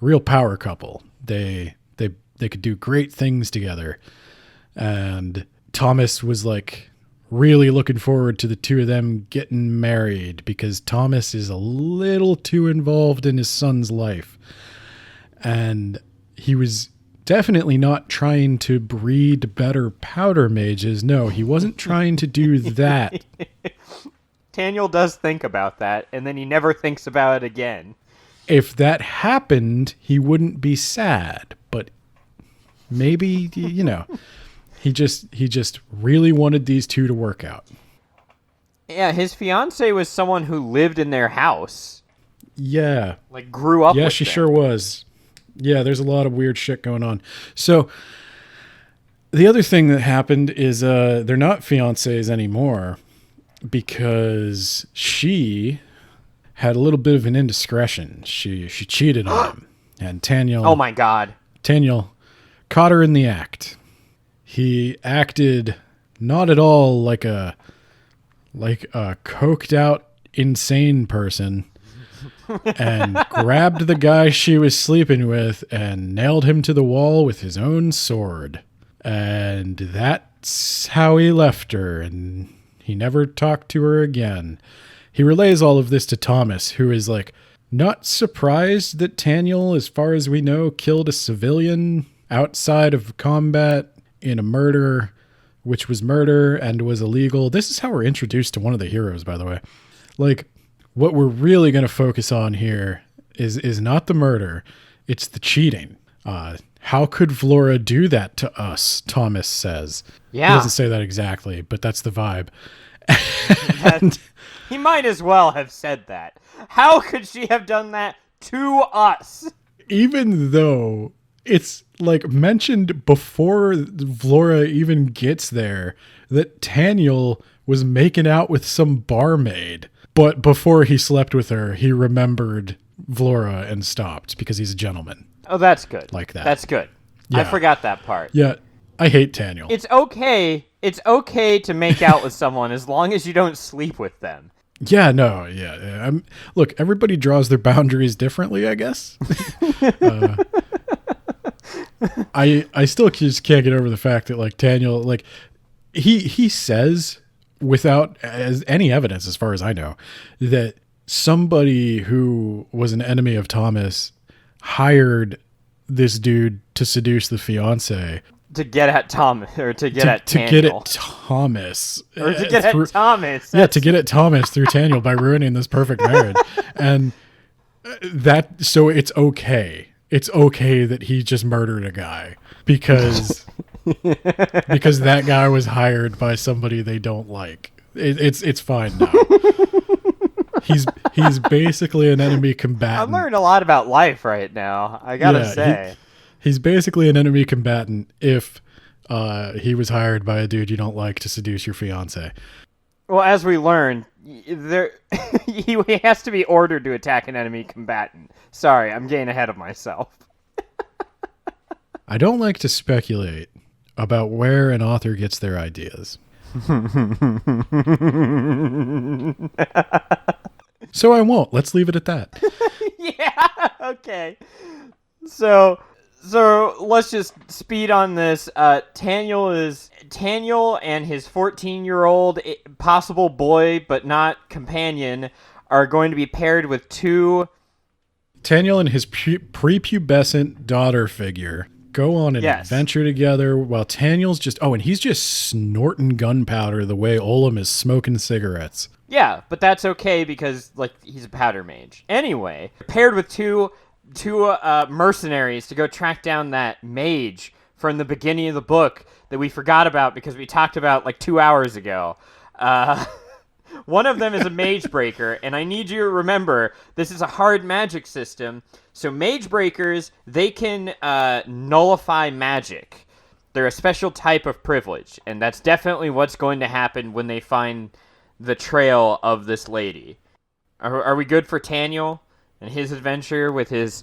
a real power couple. They could do great things together. And Thomas was like really looking forward to the two of them getting married because Thomas is a little too involved in his son's life. And he was definitely not trying to breed better powder mages. No, he wasn't trying to do that. Daniel does think about that, and then he never thinks about it again. If that happened, he wouldn't be sad, but maybe, you know, he just really wanted these two to work out. Yeah, his fiance was someone who lived in their house. Yeah. Like, grew up with Yeah, she them. sure was. Yeah, there's a lot of weird shit going on. So the other thing that happened is they're not fiancés anymore because she had a little bit of an indiscretion. She cheated on him. And Taniel... Oh my god. Taniel caught her in the act. He acted not at all like a coked out, insane person and grabbed the guy she was sleeping with and nailed him to the wall with his own sword. And that's how he left her, and he never talked to her again. He relays all of this to Thomas, who is like not surprised that Taniel, as far as we know, killed a civilian outside of combat in a murder, which was murder and was illegal. This is how we're introduced to one of the heroes, by the way. Like, what we're really going to focus on here is not the murder, it's the cheating. How could Vlora do that to us, Thomas says. Yeah. He doesn't say that exactly, but that's the vibe. And He might as well have said that. How could she have done that to us? even though it's like mentioned before Vlora even gets there that Taniel was making out with some barmaid, but before he slept with her, he remembered Vlora and stopped because he's a gentleman. Oh, that's good. Like that. That's good. I Yeah. forgot that part. Yeah, I hate Taniel. It's okay. It's okay to make out with someone as long as you don't sleep with them. Yeah, no, yeah. Look, everybody draws their boundaries differently, I guess. I still just can't get over the fact that like Taniel, like he says without any evidence, as far as I know, that somebody who was an enemy of Thomas hired this dude to seduce the fiance. To get at Tom, or to get at to Taniel. get at Thomas. Or to get at Thomas. Yeah, to get at Thomas through Taniel by ruining this perfect marriage. And so it's okay. It's okay that he just murdered a guy because that guy was hired by somebody they don't like. It's fine now. He's basically an enemy combatant. I'm learning a lot about life right now, I gotta say. He's basically an enemy combatant if he was hired by a dude you don't like to seduce your fiance. Well, as we learn, he has to be ordered to attack an enemy combatant. Sorry, I'm getting ahead of myself. I don't like to speculate about where an author gets their ideas. So I won't. Let's leave it at that. Yeah, okay. So let's just speed on this. Taniel and his 14-year-old possible boy, but not companion, are going to be paired with two... Taniel and his prepubescent daughter figure go on an adventure together while Taniel's just... Oh, and he's just snorting gunpowder the way Olam is smoking cigarettes. Yeah, but that's okay because, like, he's a powder mage. Anyway, paired with two mercenaries to go track down that mage from the beginning of the book that we forgot about because we talked about like 2 hours ago. One of them is a mage breaker, and I need you to remember this is a hard magic system. So mage breakers, they can nullify magic. They're a special type of privilege, and that's definitely what's going to happen when they find the trail of this lady. Are we good for Taniel and his adventure with his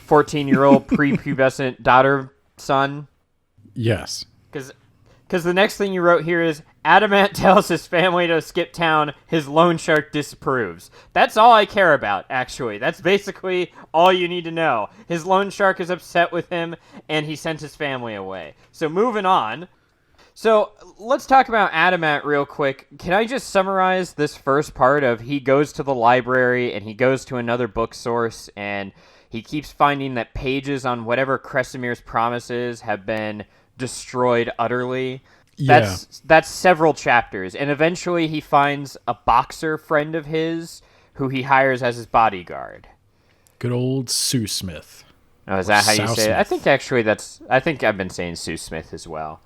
14-year-old prepubescent daughter-son? Yes. Because the next thing you wrote here is, Adamant tells his family to skip town, his loan shark disapproves. That's all I care about, actually. That's basically all you need to know. His loan shark is upset with him, and he sent his family away. So moving on. So let's talk about Adamant real quick. Can I just summarize this first part of he goes to the library and he goes to another book source and he keeps finding that pages on whatever Kresimmir's promises have been destroyed utterly. Yeah. That's several chapters. And eventually he finds a boxer friend of his who he hires as his bodyguard. Good old Sue Smith. Oh, is that how you Sow say it? I Smith. think actually I think I've been saying Sue Smith as well.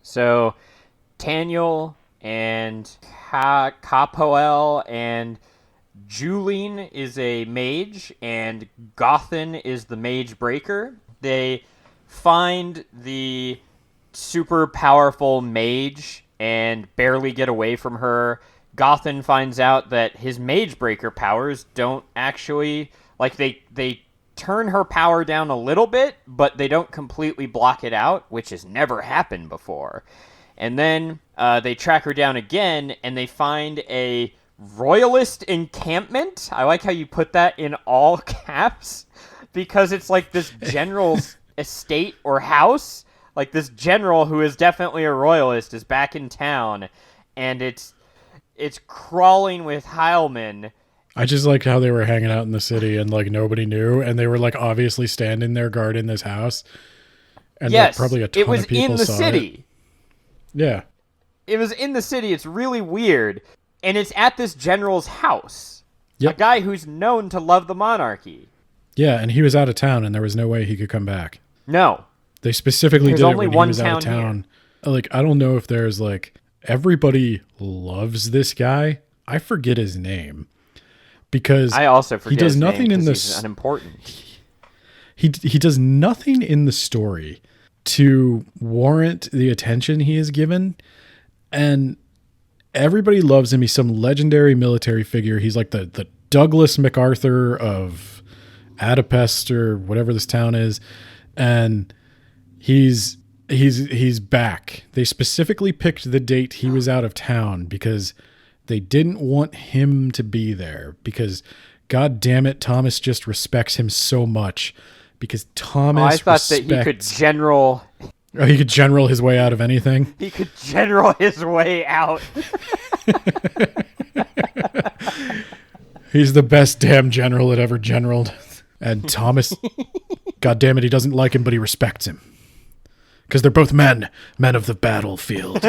So, Taniel and Capoel and Julene is a mage, and Gothen is the mage breaker. They find the super powerful mage and barely get away from her. Gothen finds out that his mage breaker powers don't actually, like, they turn her power down a little bit, but they don't completely block it out, which has never happened before. And then they track her down again, and they find a royalist encampment. I like how you put that in all caps, because it's like this general's estate or house. Like, this general, who is definitely a royalist, is back in town, and it's crawling with Heilman. I just like how they were hanging out in the city and like nobody knew, and they were like obviously standing there guarding this house. And Yes, like, probably a ton it was of people in the saw city. It. Yeah. It was in the city. It's really weird. And it's at this general's house. Yep. A guy who's known to love the monarchy. Yeah, and he was out of town and there was no way he could come back. No. They specifically There's did it only when he one was out of town town. Like, I don't know if there's like, everybody loves this guy. I forget his name. Because I also forget he does his nothing name in 'cause this. he's unimportant. He does nothing in the story to warrant the attention he is given, and everybody loves him. He's some legendary military figure. He's like the Douglas MacArthur of Adapest or whatever this town is, and he's back. They specifically picked the date he was out of town because they didn't want him to be there, because God damn it, Thomas just respects him so much, because Thomas I thought that he could general his way out of anything. He could general his way out. He's the best damn general that ever generaled. And Thomas, God damn it, he doesn't like him, but he respects him. Because they're both men of the battlefield.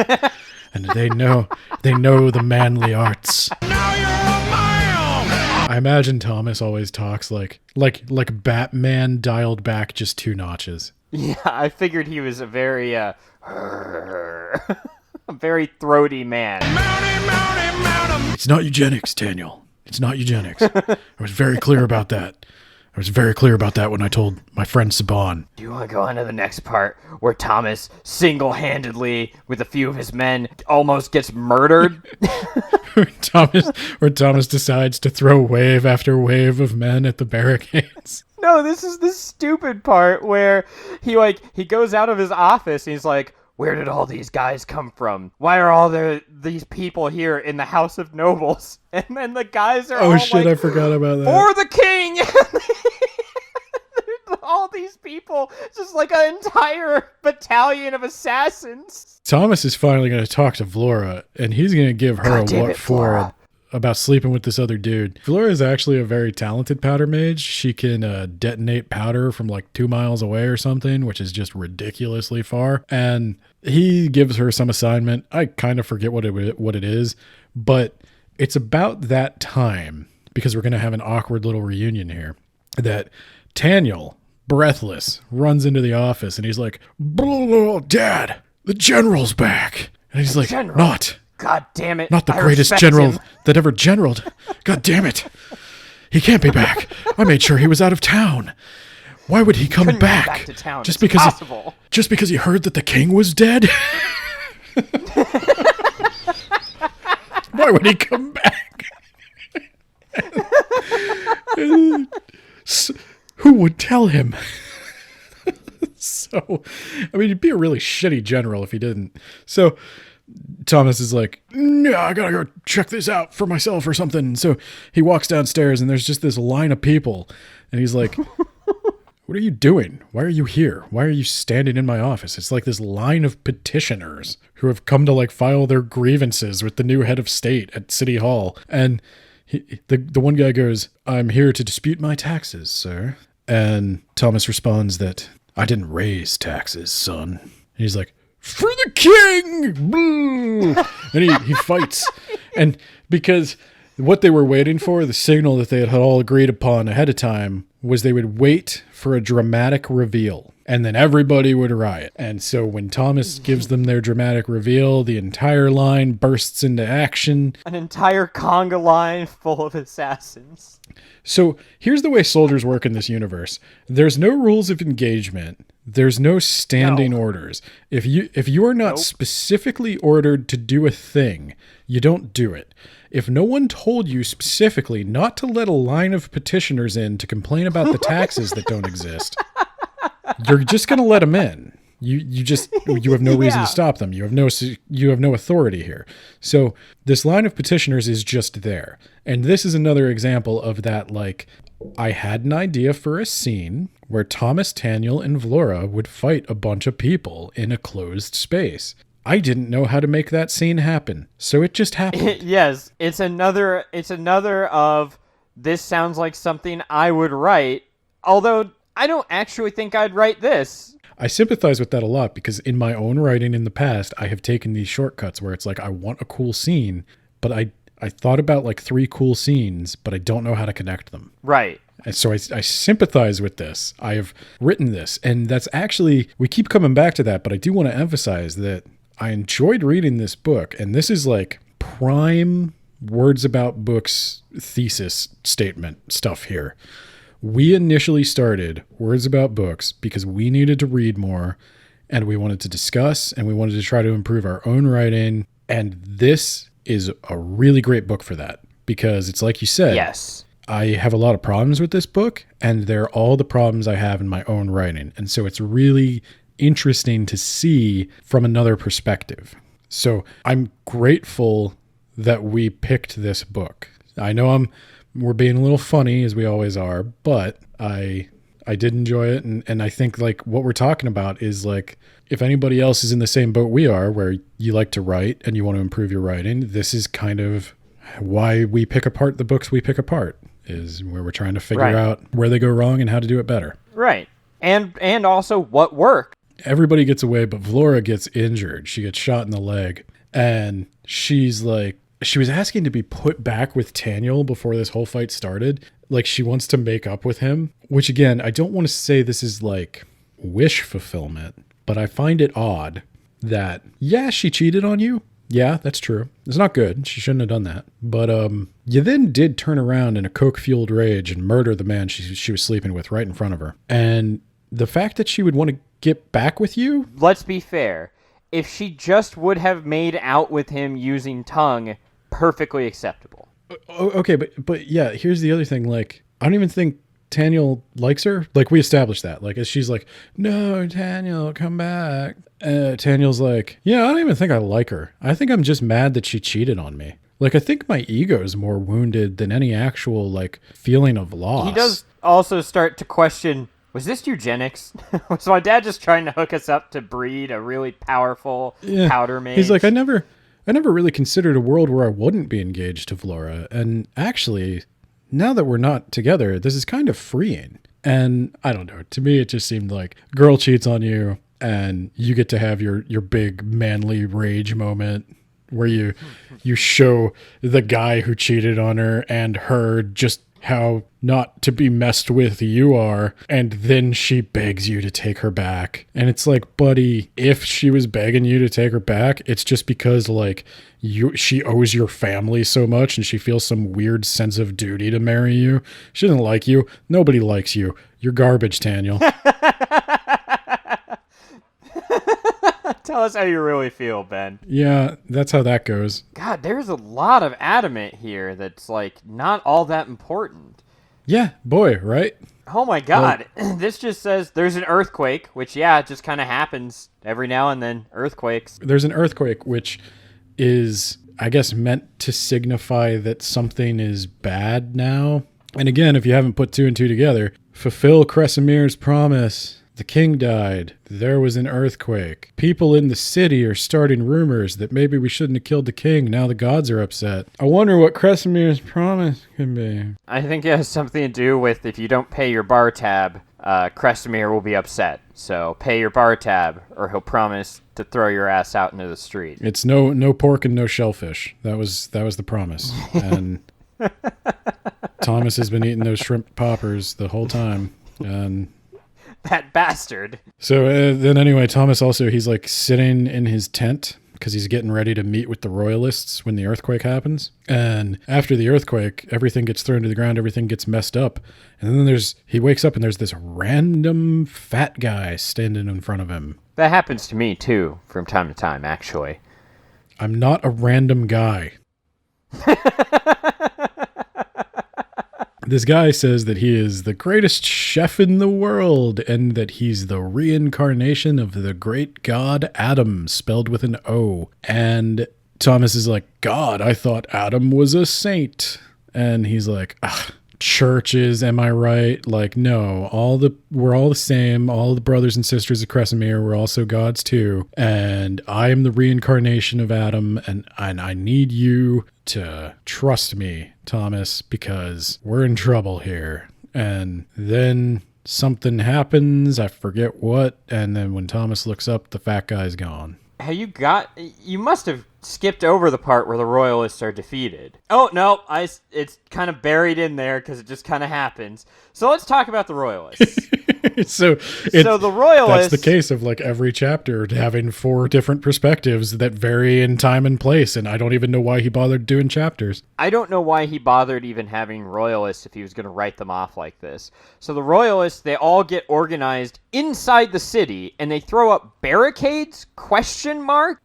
And they know the manly arts. Now you're a man! I imagine Thomas always talks like Batman dialed back just 2 notches. Yeah, I figured he was a very a very throaty man. It's not eugenics, Daniel. It's not eugenics. I was very clear about that. When I told my friend Saban. Do you want to go on to the next part where Thomas single-handedly, with a few of his men, almost gets murdered? Where Thomas decides to throw wave after wave of men at the barricades. No, this is the stupid part where he goes out of his office and he's like, where did all these guys come from? Why are all these people here in the House of Nobles? And then the guys are all like, I forgot about that. for the king! All these people, just like an entire battalion of assassins. Thomas is finally going to talk to Vlora, and he's going to give her God a damn what it, for Vlora. About sleeping with this other dude. Vlora is actually a very talented powder mage. She can detonate powder from like 2 miles away or something, which is just ridiculously far. And he gives her some assignment. I kind of forget what it is, but it's about that time, because we're going to have an awkward little reunion here, that Taniel, breathless, runs into the office and he's like, Dad, the general's back. And he's like, General? not God damn it. the I greatest respect general him. that ever generaled. God damn it. He can't be back. I made sure he was out of town. Why would he come Couldn't get back? back to town. Just It's because impossible. just because he heard that the king was dead? Why would he come back? Who would tell him? So, I mean, he'd be a really shitty general if he didn't. So Thomas is like, no, I gotta go check this out for myself or something. So he walks downstairs and there's just this line of people. And he's like, what are you doing? Why are you here? Why are you standing in my office? It's like this line of petitioners who have come to like file their grievances with the new head of state at City Hall. And the one guy goes, I'm here to dispute my taxes, sir. And Thomas responds that I didn't raise taxes, son. And he's like, for the king! Boo! And he fights. And because what they were waiting for, the signal that they had all agreed upon ahead of time, was they would wait for a dramatic reveal. And then everybody would riot. And so when Thomas gives them their dramatic reveal, the entire line bursts into action. An entire conga line full of assassins. So here's the way soldiers work in this universe. There's no rules of engagement. There's no standing orders. If you are not specifically ordered to do a thing, you don't do it. If no one told you specifically not to let a line of petitioners in to complain about the taxes that don't exist, you're just going to let them in. You have no reason to stop them. You have no authority here. So this line of petitioners is just there. And this is another example of that, like, I had an idea for a scene where Thomas, Taniel, and Vlora would fight a bunch of people in a closed space. I didn't know how to make that scene happen, so it just happened. Yes, it's another of, this sounds like something I would write, although I don't actually think I'd write this. I sympathize with that a lot because in my own writing in the past, I have taken these shortcuts where it's like, I want a cool scene, but I thought about like 3 cool scenes, but I don't know how to connect them. Right. And so I sympathize with this. I have written this, and that's actually, we keep coming back to that, but I do want to emphasize that I enjoyed reading this book, and this is like prime words about books thesis statement stuff here. We initially started Words About Books because we needed to read more, and we wanted to discuss, and we wanted to try to improve our own writing, and this is a really great book for that, because it's like you said. Yes. I have a lot of problems with this book, and they're all the problems I have in my own writing, and so it's really interesting to see from another perspective. So I'm grateful that we picked this book. I know we're being a little funny, as we always are, but I did enjoy it, and I think like what we're talking about is like, if anybody else is in the same boat we are, where you like to write and you want to improve your writing, this is kind of why we pick apart the books we pick apart, is where we're trying to figure out where they go wrong and how to do it better. Right. And also what worked. Everybody gets away, but Vlora gets injured. She gets shot in the leg, and she's like, she was asking to be put back with Taniel before this whole fight started. Like, she wants to make up with him, which again, I don't want to say this is like wish fulfillment, but I find it odd that, yeah, she cheated on you. Yeah, that's true. It's not good. She shouldn't have done that. But you then did turn around in a coke-fueled rage and murder the man she was sleeping with right in front of her. And the fact that she would want to get back with you? Let's be fair. If she just would have made out with him using tongue, perfectly acceptable. Okay, but yeah, here's the other thing. Like, I don't even think Taniel likes her. Like, we established that. Like, as she's like, no, Taniel, come back. Taniel's like, yeah, I don't even think I like her. I think I'm just mad that she cheated on me. Like, I think my ego is more wounded than any actual, like, feeling of loss. He does also start to question, was this eugenics? Was my dad just trying to hook us up to breed a really powerful powder mage? He's like, I never really considered a world where I wouldn't be engaged to Vlora. And actually, now that we're not together, this is kind of freeing. And I don't know. To me, it just seemed like girl cheats on you and you get to have your big manly rage moment where you show the guy who cheated on her and her just how not to be messed with you are, and then she begs you to take her back. And it's like, buddy, if she was begging you to take her back, it's just because like she owes your family so much and she feels some weird sense of duty to marry you. She doesn't like you. Nobody likes you. You're garbage, Taniel. Tell us how you really feel, Ben. Yeah, that's how that goes. God, there's a lot of adamant here that's like not all that important. Yeah, boy, right? Oh my God. Well, this just says there's an earthquake, which, yeah, it just kind of happens every now and then. Earthquakes. There's an earthquake, which is, I guess, meant to signify that something is bad now. And again, if you haven't put 2 and 2 together, Fulfill Cresemir's promise. The king died. There was an earthquake. People in the city are starting rumors that maybe we shouldn't have killed the king. Now the gods are upset. I wonder what Cresemir's promise can be. I think it has something to do with if you don't pay your bar tab, Cresemir will be upset. So pay your bar tab, or he'll promise to throw your ass out into the street. It's no pork and no shellfish. That was the promise. And Thomas has been eating those shrimp poppers the whole time. And that bastard. So then anyway, Thomas also, he's like sitting in his tent because he's getting ready to meet with the royalists when the earthquake happens. And after the earthquake, everything gets thrown to the ground, everything gets messed up. And then he wakes up and there's this random fat guy standing in front of him. That happens to me too, from time to time, actually. I'm not a random guy. This guy says that he is the greatest chef in the world and that he's the reincarnation of the great god Adam, spelled with an O. And Thomas is like, God, I thought Adam was a saint. And he's like, churches, am I right? Like, no, we're all the same. All the brothers and sisters of Cresemir were also gods too. And I am the reincarnation of Adam, and I need you to trust me, Thomas, because we're in trouble here. And then something happens, I forget what, and then when Thomas looks up, the fat guy's gone. You must have skipped over the part where the royalists are defeated. Oh, no, it's kind of buried in there because it just kind of happens. So let's talk about the royalists. So the royalists... That's the case of like every chapter having 4 different perspectives that vary in time and place, and I don't even know why he bothered doing chapters. I don't know why he bothered even having royalists if he was going to write them off like this. So the royalists, they all get organized inside the city, and they throw up barricades, ?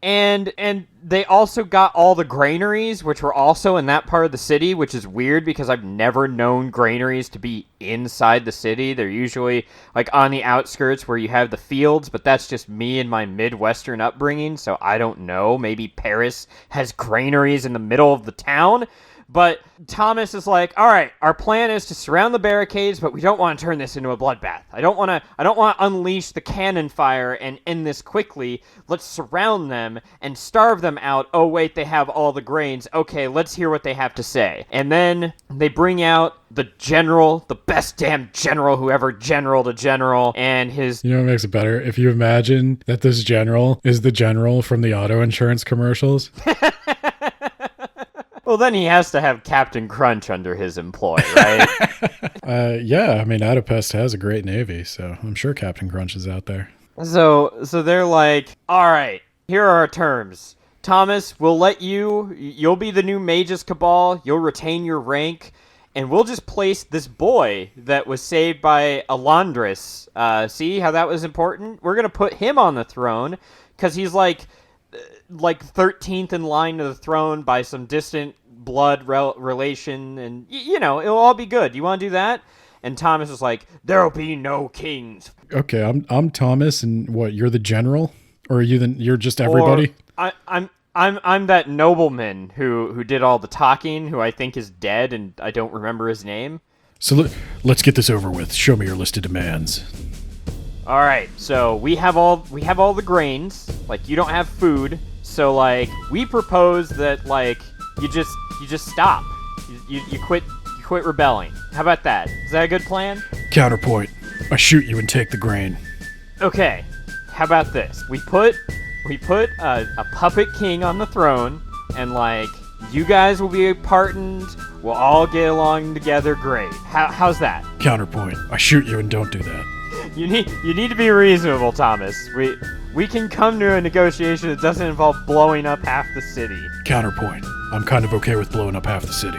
And they also got all the granaries, which were also in that part of the city, which is weird because I've never known granaries to be inside the city. They're usually like on the outskirts where you have the fields, but that's just me and my Midwestern upbringing, so I don't know. Maybe Paris has granaries in the middle of the town. But Thomas is like, all right, our plan is to surround the barricades, but we don't want to turn this into a bloodbath. I don't want to unleash the cannon fire and end this quickly. Let's surround them and starve them out. Oh, wait, they have all the grains. Okay, let's hear what they have to say. And then they bring out the general, the best damn general who ever generaled a general, and his... You know what makes it better? If you imagine that this general is the general from the auto insurance commercials. Well, then he has to have Captain Crunch under his employ, right? Yeah, I mean, Adapest has a great navy, so I'm sure Captain Crunch is out there. So they're like, all right, here are our terms. Thomas, we'll let you'll be the new Magus Cabal, you'll retain your rank, and we'll just place this boy that was saved by Elandris. See how that was important? We're going to put him on the throne, because he's like 13th in line to the throne by some distant blood relation, and it'll all be good. You want to do that? And Thomas is like, there'll be no kings. Okay, I'm Thomas, and what? You're the general, or you're just everybody? Or I'm that nobleman who did all the talking, who I think is dead, and I don't remember his name. So let's get this over with. Show me your list of demands. All right, so we have all the grains. Like, you don't have food, so like we propose that like you just stop. You quit rebelling. How about that? Is that a good plan? Counterpoint. I shoot you and take the grain. Okay. How about this? We put a puppet king on the throne, and like you guys will be pardoned. We'll all get along together. Great. How's that? Counterpoint. I shoot you and don't do that. You need to be reasonable, Thomas. We can come to a negotiation that doesn't involve blowing up half the city. Counterpoint. I'm kind of okay with blowing up half the city.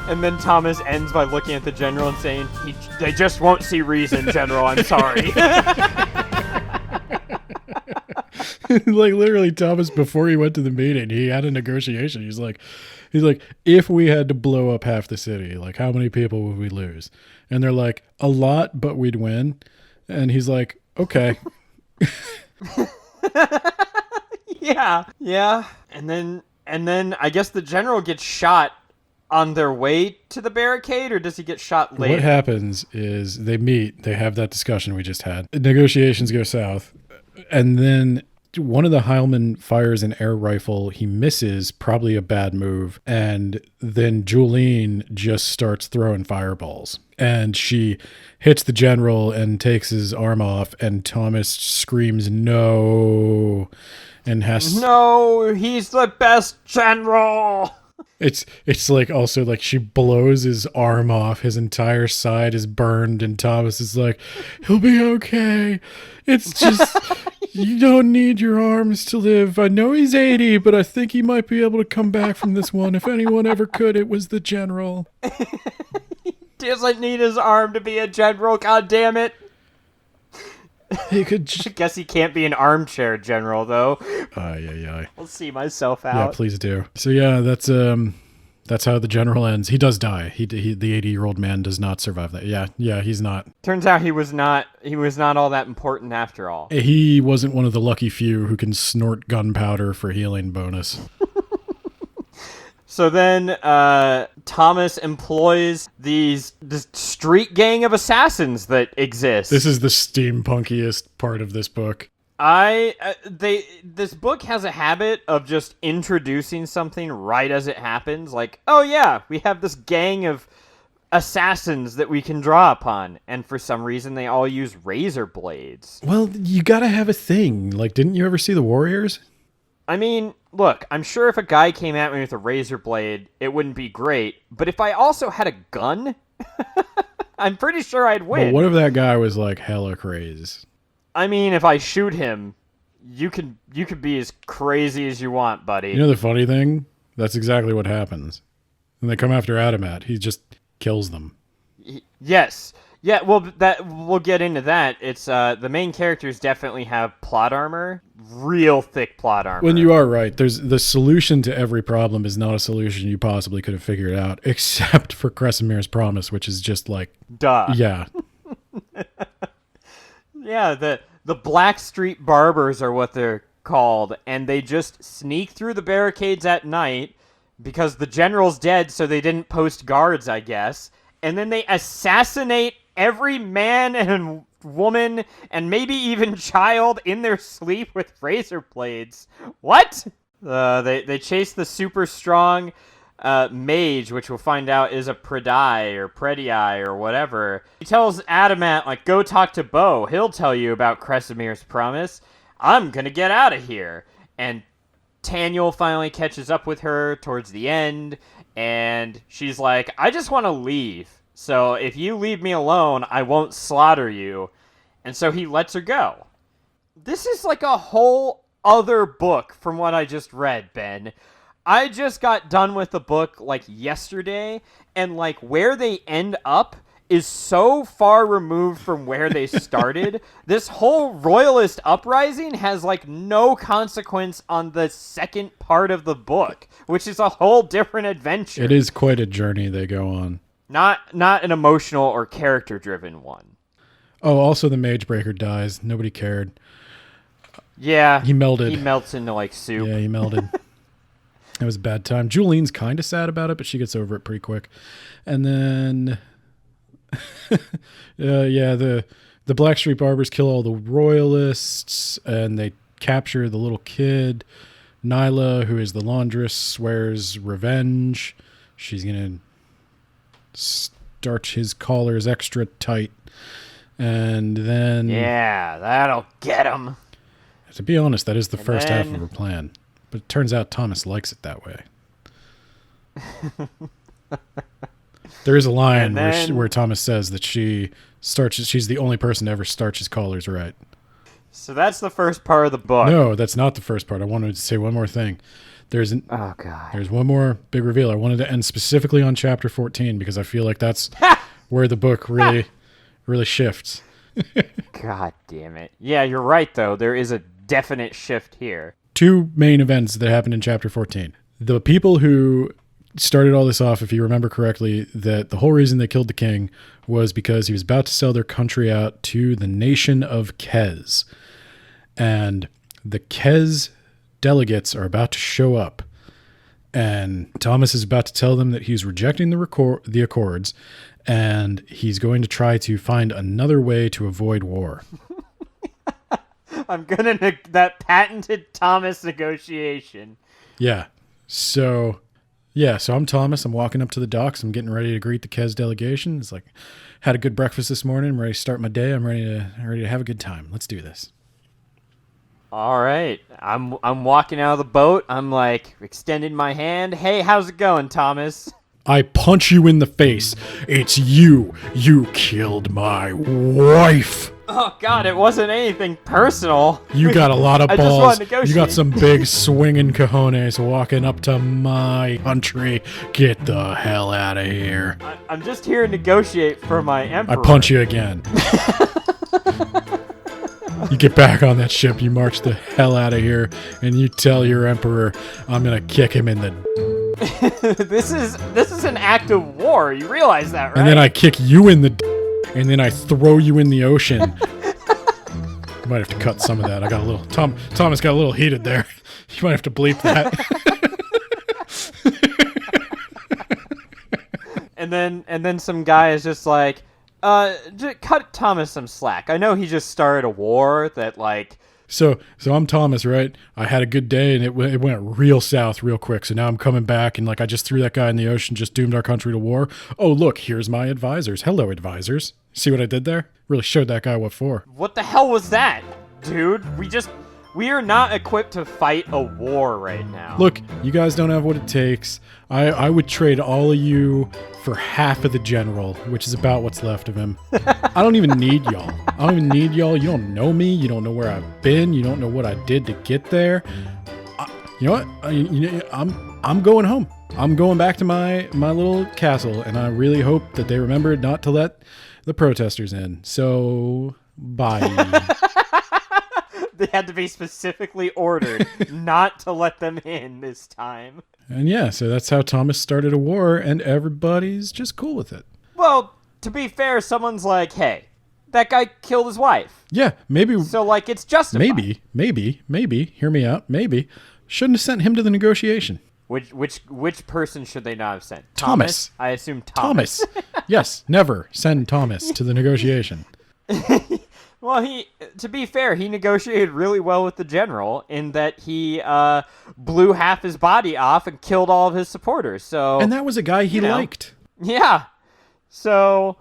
And then Thomas ends by looking at the general and saying, they just won't see reason, General. I'm sorry. Like literally Thomas, before he went to the meeting, he had a negotiation. He's like, if we had to blow up half the city, like how many people would we lose? And they're like, a lot, but we'd win. And he's like, okay. Yeah. And then I guess the general gets shot on their way to the barricade, or does he get shot later? What happens is they meet, they have that discussion we just had. Negotiations go south, and then one of the Heilman fires an air rifle. He misses, probably a bad move, and then Julene just starts throwing fireballs. And she hits the general and takes his arm off, and Thomas screams, "No!" and has... No, he's the best general! It's like also like she blows his arm off, his entire side is burned, and Thomas is like, "He'll be okay. It's just you don't need your arms to live. I know he's 80, but I think he might be able to come back from this one. If anyone ever could, it was the general." Doesn't need his arm to be a general, god damn it. He could I guess he can't be an armchair general, though. Aye. I'll see myself out. Yeah, please do. So yeah, that's how the general ends. He does die. He the 80-year-old man does not survive that. Yeah, he's not. Turns out he was not all that important after all. He wasn't one of the lucky few who can snort gunpowder for healing bonus. So then Thomas employs this street gang of assassins that exist. This is the steampunkiest part of this book. This book has a habit of just introducing something right as it happens. Like, oh yeah, we have this gang of assassins that we can draw upon, and for some reason they all use razor blades. Well, you gotta have a thing. Like, didn't you ever see The Warriors? I mean, look, I'm sure if a guy came at me with a razor blade, it wouldn't be great. But if I also had a gun, I'm pretty sure I'd win. But what if that guy was like hella crazy? I mean, if I shoot him, you could be as crazy as you want, buddy. You know the funny thing? That's exactly what happens. When they come after Adamat, he just kills them. Yes. Yeah, well, we'll get into that. It's the main characters definitely have plot armor, real thick plot armor. When you are right, there's the solution to every problem is not a solution you possibly could have figured out, except for Kresimmir's promise, which is just like, duh. Yeah. Yeah, the Blackstreet Barbers are what they're called, and they just sneak through the barricades at night because the general's dead, so they didn't post guards, I guess. And then they assassinate every man and woman and maybe even child in their sleep with razor blades. What? They chase the super strong mage, which we'll find out is a Predii or whatever. He tells Adamat, like, go talk to Bo. He'll tell you about Kresimmir's promise. I'm gonna get out of here. And Taniel finally catches up with her towards the end, and she's like, I just want to leave. So if you leave me alone, I won't slaughter you. And so he lets her go. This is like a whole other book from what I just read, Ben. I just got done with the book like yesterday, and like where they end up is so far removed from where they started. This whole royalist uprising has like no consequence on the second part of the book, which is a whole different adventure. It is quite a journey they go on. Not an emotional or character-driven one. Oh, also the Magebreaker dies. Nobody cared. Yeah. He melted. He melts into like soup. Yeah, he melted. It was a bad time. Julene's kind of sad about it, but she gets over it pretty quick. And then, the Blackstreet Barbers kill all the royalists, and they capture the little kid. Nyla, who is the laundress, swears revenge. She's going to starch his collars extra tight. And then... Yeah, that'll get him. To be honest, that is the first half of her plan. But it turns out Thomas likes it that way. There is a line where Thomas says that she's the only person to ever starch his collars right. So that's the first part of the book. No, that's not the first part. I wanted to say one more thing. There's one more big reveal. I wanted to end specifically on chapter 14 because I feel like that's where the book really shifts. God damn it. Yeah, you're right, though. There is a definite shift here. Two main events that happened in chapter 14. The people who started all this off, if you remember correctly, that the whole reason they killed the king was because he was about to sell their country out to the nation of Kez. And the Kez delegates are about to show up. And Thomas is about to tell them that he's rejecting the Accords, and he's going to try to find another way to avoid war. I'm gonna that patented Thomas negotiation. Yeah. So I'm Thomas. I'm walking up to the docks. I'm getting ready to greet the Kez delegation. It's like, had a good breakfast this morning. I'm ready to start my day. I'm ready to have a good time. Let's do this. All right. I'm walking out of the boat. I'm like extending my hand. Hey, how's it going, Thomas? I punch you in the face. It's you. You killed my wife. Oh, God, it wasn't anything personal. You got a lot of I just balls. wanted to negotiate. You got some big swinging cojones walking up to my country. Get the hell out of here. I'm just here to negotiate for my I emperor. punch you again. You get back on that ship, you march the hell out of here, and you tell your emperor I'm gonna kick him in the... This is an act of war. You realize that, right? And then I kick you in the... And then I throw you in the ocean. You might have to cut some of that. I got a little... Thomas got a little heated there. You might have to bleep that. and then some guy is just like, cut Thomas some slack. I know he just started a war that, like... So I'm Thomas, right? I had a good day, and it went real south real quick. So now I'm coming back, and like I just threw that guy in the ocean, just doomed our country to war. Oh, look, here's my advisors. Hello, advisors. See what I did there? Really showed that guy what for. What the hell was that, dude? We are not equipped to fight a war right now. Look, you guys don't have what it takes. I would trade all of you for half of the general, which is about what's left of him. I don't even need y'all. You don't know me. You don't know where I've been. You don't know what I did to get there. You know what? I'm going home. I'm going back to my little castle, and I really hope that they remembered not to let the protesters in. So, bye. They had to be specifically ordered not to let them in this time. And yeah, so that's how Thomas started a war, and everybody's just cool with it. Well, to be fair, someone's like, hey, that guy killed his wife. Yeah, maybe. So, like, it's justified. Maybe, hear me out, maybe. Shouldn't have sent him to the negotiation. Which person should they not have sent? Thomas. I assume Thomas. Yes, never send Thomas to the negotiation. Well, to be fair, he negotiated really well with the general in that he blew half his body off and killed all of his supporters. So, and that was a guy he liked. Yeah. So,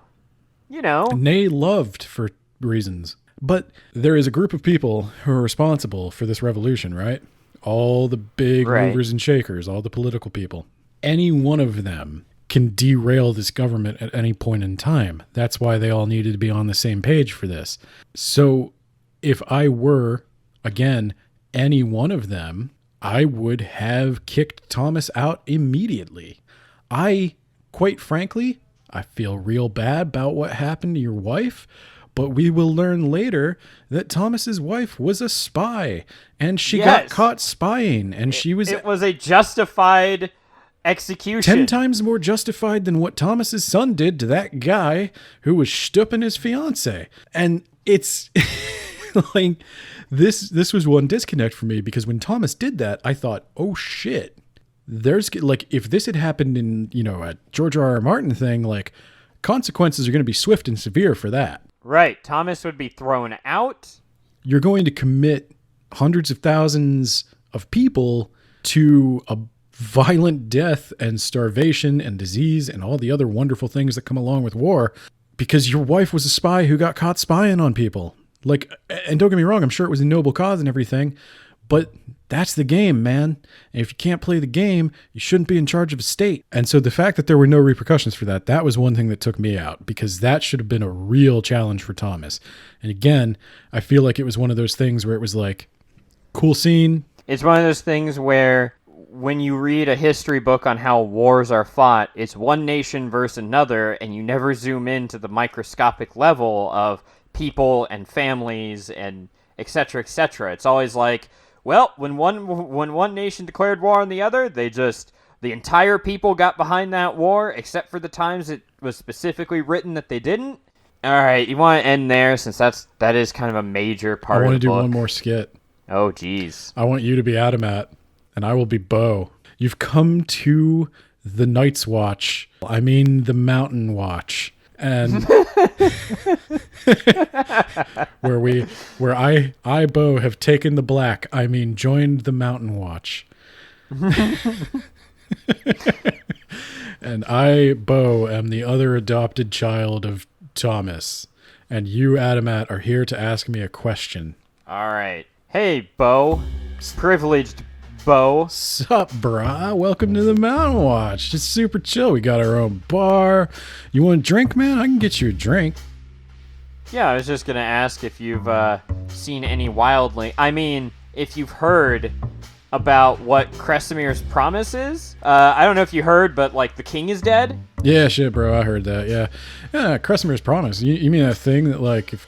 Nay loved for reasons. But there is a group of people who are responsible for this revolution, right? All the big movers and shakers, all the political people. Any one of them can derail this government at any point in time. That's why they all needed to be on the same page for this. So if I were, again, any one of them, I would have kicked Thomas out immediately. Quite frankly, I feel real bad about what happened to your wife, but we will learn later that Thomas's wife was a spy, and she got caught spying, and it was a justified execution. 10 times more justified than what Thomas's son did to that guy who was stooping his fiance. And it's like this was one disconnect for me, because when Thomas did that, I thought, oh shit, there's like, if this had happened in, a George R.R. Martin thing, like consequences are going to be swift and severe for that. Right. Thomas would be thrown out. You're going to commit hundreds of thousands of people to a violent death and starvation and disease and all the other wonderful things that come along with war because your wife was a spy who got caught spying on people. Like, and don't get me wrong, I'm sure it was a noble cause and everything, but that's the game, man. And if you can't play the game, you shouldn't be in charge of a state. And so the fact that there were no repercussions for that was one thing that took me out, because that should have been a real challenge for Thomas. And again, I feel like it was one of those things where it was like, cool scene. It's one of those things where when you read a history book on how wars are fought, it's one nation versus another, and you never zoom into the microscopic level of people and families and et cetera, et cetera. It's always like, well, when one nation declared war on the other, the entire people got behind that war, except for the times it was specifically written that they didn't. All right, you want to end there, since that is kind of a major part of the book. I want to do one more skit. Oh, geez. I want you to be Adamat, and I will be Bo. You've come to the Night's Watch. I mean the Mountain Watch. And where I, Bo, have taken the black, I mean joined the Mountain Watch. And I, Bo, am the other adopted child of Thomas. And you, Adamat, are here to ask me a question. All right. Hey, Bo. Privileged Bo. Sup, brah? Welcome to the Mountain Watch. Just super chill. We got our own bar. You want a drink, man? I can get you a drink. Yeah, I was just going to ask if you've seen any wildling. I mean, if you've heard about what Kresemir's promise is. I don't know if you heard, but, like, the king is dead? Yeah, shit, bro. I heard that, yeah. Yeah, Kresemir's promise. You mean that thing that, like, if,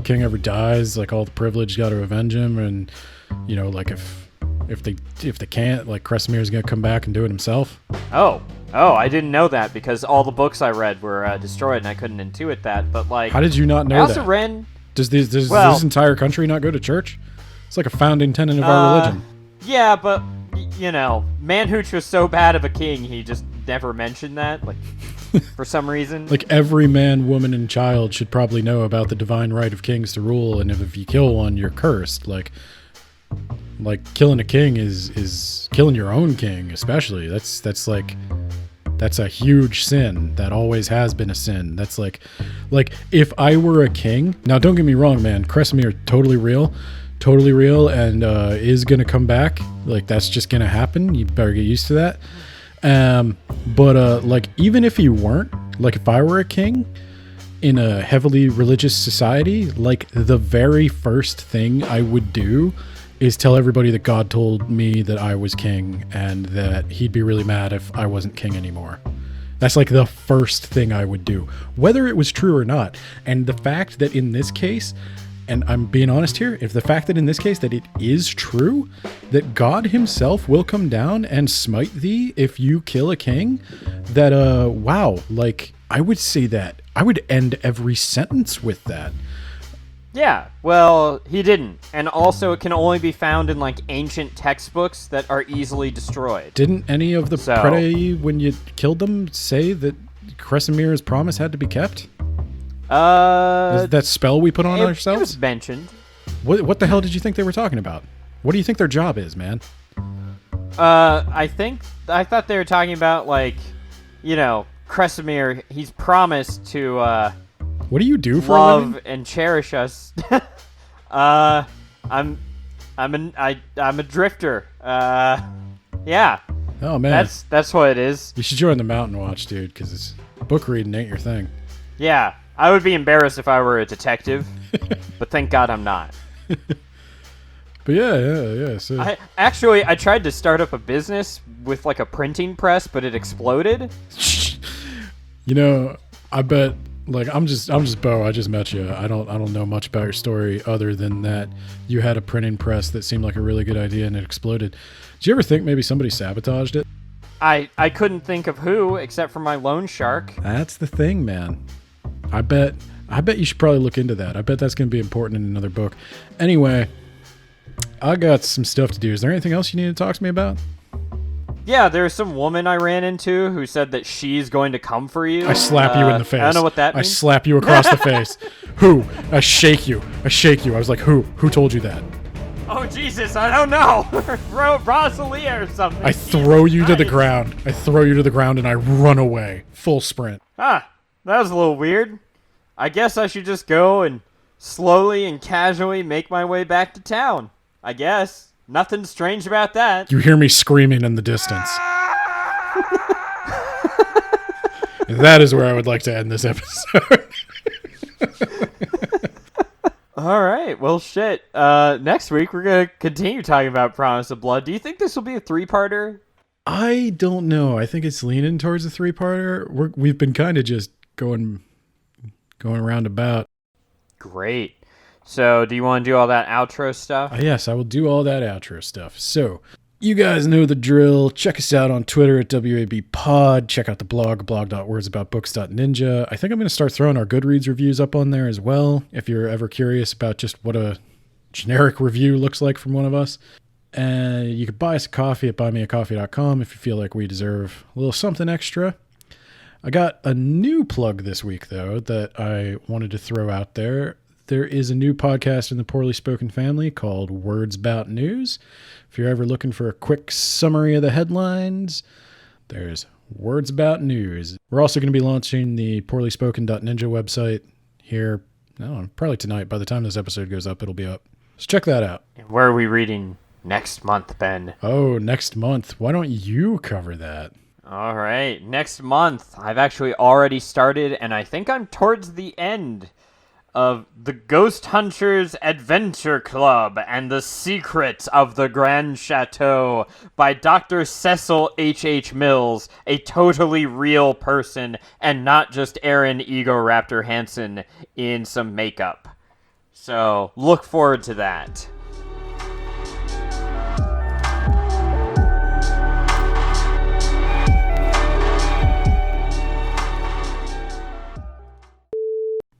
king ever dies, like, all the privileged got to avenge him, and, like, if they can't, like, Kresemir's going to come back and do it himself? Oh, I didn't know that, because all the books I read were destroyed, and I couldn't intuit that, but, like... How did you not know that? I also read... Does this entire country not go to church? It's like a founding tenet of our religion. Yeah, but, Manhooch was so bad of a king, he just never mentioned that, like, for some reason. Like, every man, woman, and child should probably know about the divine right of kings to rule, and if you kill one, you're cursed. Like killing a king is killing your own king, especially. That's a huge sin. That always has been a sin. That's like if I were a king... Now, don't get me wrong, man. Kresimir, totally real, and is gonna come back. Like, that's just gonna happen. You better get used to that. But like, even if you weren't, like, if I were a king in a heavily religious society, like, the very first thing I would do is tell everybody that God told me that I was king, and that he'd be really mad if I wasn't king anymore. That's like the first thing I would do, whether it was true or not. And the fact that in this case, and I'm being honest here, if the fact that in this case that it is true, that God himself will come down and smite thee if you kill a king, that, wow, like, I would say that. I would end every sentence with that. Yeah, well, he didn't. And also it can only be found in, like, ancient textbooks that are easily destroyed. Didn't any of the Pretae, when you killed them, say that Kresemir's promise had to be kept? Is that spell we put on ourselves? It was mentioned. What the hell did you think they were talking about? What do you think their job is, man? I thought they were talking about, like, Kresimir, he's promised to, what do you do for love a living? And cherish us. I'm a drifter. Yeah. Oh, man. That's what it is. You should join the Mountain Watch, dude, because book reading ain't your thing. Yeah. I would be embarrassed if I were a detective, but thank God I'm not. But yeah. So I tried to start up a business with, like, a printing press, but it exploded. I bet, like, I'm just Bo. I just met you. I don't know much about your story other than that you had a printing press that seemed like a really good idea and it exploded. Did you ever think maybe somebody sabotaged it? I couldn't think of who except for my loan shark. That's the thing, man. I bet you should probably look into that. I bet that's going to be important in another book. Anyway, I got some stuff to do. Is there anything else you need to talk to me about? Yeah, there's some woman I ran into who said that she's going to come for you. I slap you in the face. I don't know what that means. I slap you across the face. Who? I shake you. I was like, who? Who told you that? Oh, Jesus, I don't know. Rosalia or something. I throw you to the ground. And I run away. Full sprint. Ah, that was a little weird. I guess I should just go and slowly and casually make my way back to town. I guess. Nothing strange about that. You hear me screaming in the distance. That is where I would like to end this episode. All right. Well, shit. Next week, we're going to continue talking about Promise of Blood. Do you think this will be a three-parter? I don't know. I think it's leaning towards a three-parter. We've been kind of just going around about. Great. So, do you want to do all that outro stuff? Yes, I will do all that outro stuff. So, you guys know the drill. Check us out on Twitter at WABpod. Check out the blog.wordsaboutbooks.ninja. I think I'm going to start throwing our Goodreads reviews up on there as well, if you're ever curious about just what a generic review looks like from one of us. And you could buy us a coffee at buymeacoffee.com if you feel like we deserve a little something extra. I got a new plug this week, though, that I wanted to throw out there. There is a new podcast in the Poorly Spoken family called Words About News. If you're ever looking for a quick summary of the headlines, there's Words About News. We're also going to be launching the poorlyspoken.ninja website here, I don't know, probably tonight. By the time this episode goes up, it'll be up. So check that out. Where are we reading next month, Ben? Oh, next month. Why don't you cover that? All right, next month. I've actually already started, and I think I'm towards the end of The Ghost Hunters Adventure Club and the Secrets of the Grand Chateau by Dr. Cecil H.H. Mills, a totally real person and not just Aaron Egoraptor Hansen in some makeup. So look forward to that.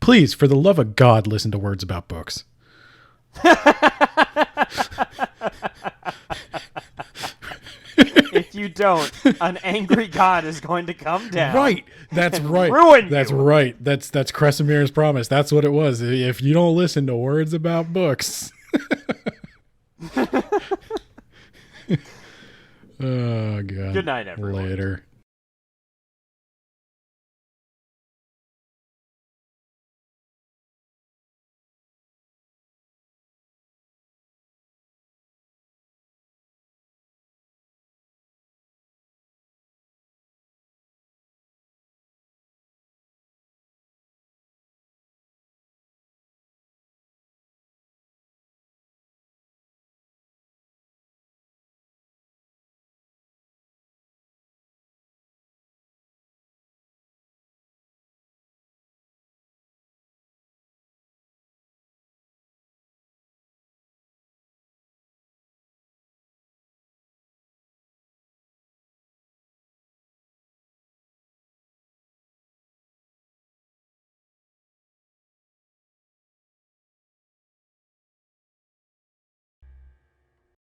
Please, for the love of God, listen to Words About Books. If you don't, an angry God is going to come down. Right. That's right. Ruin That's you. right. That's Kresemir's promise. That's what it was. If you don't listen to Words About Books. Oh, God. Good night, everyone. Later.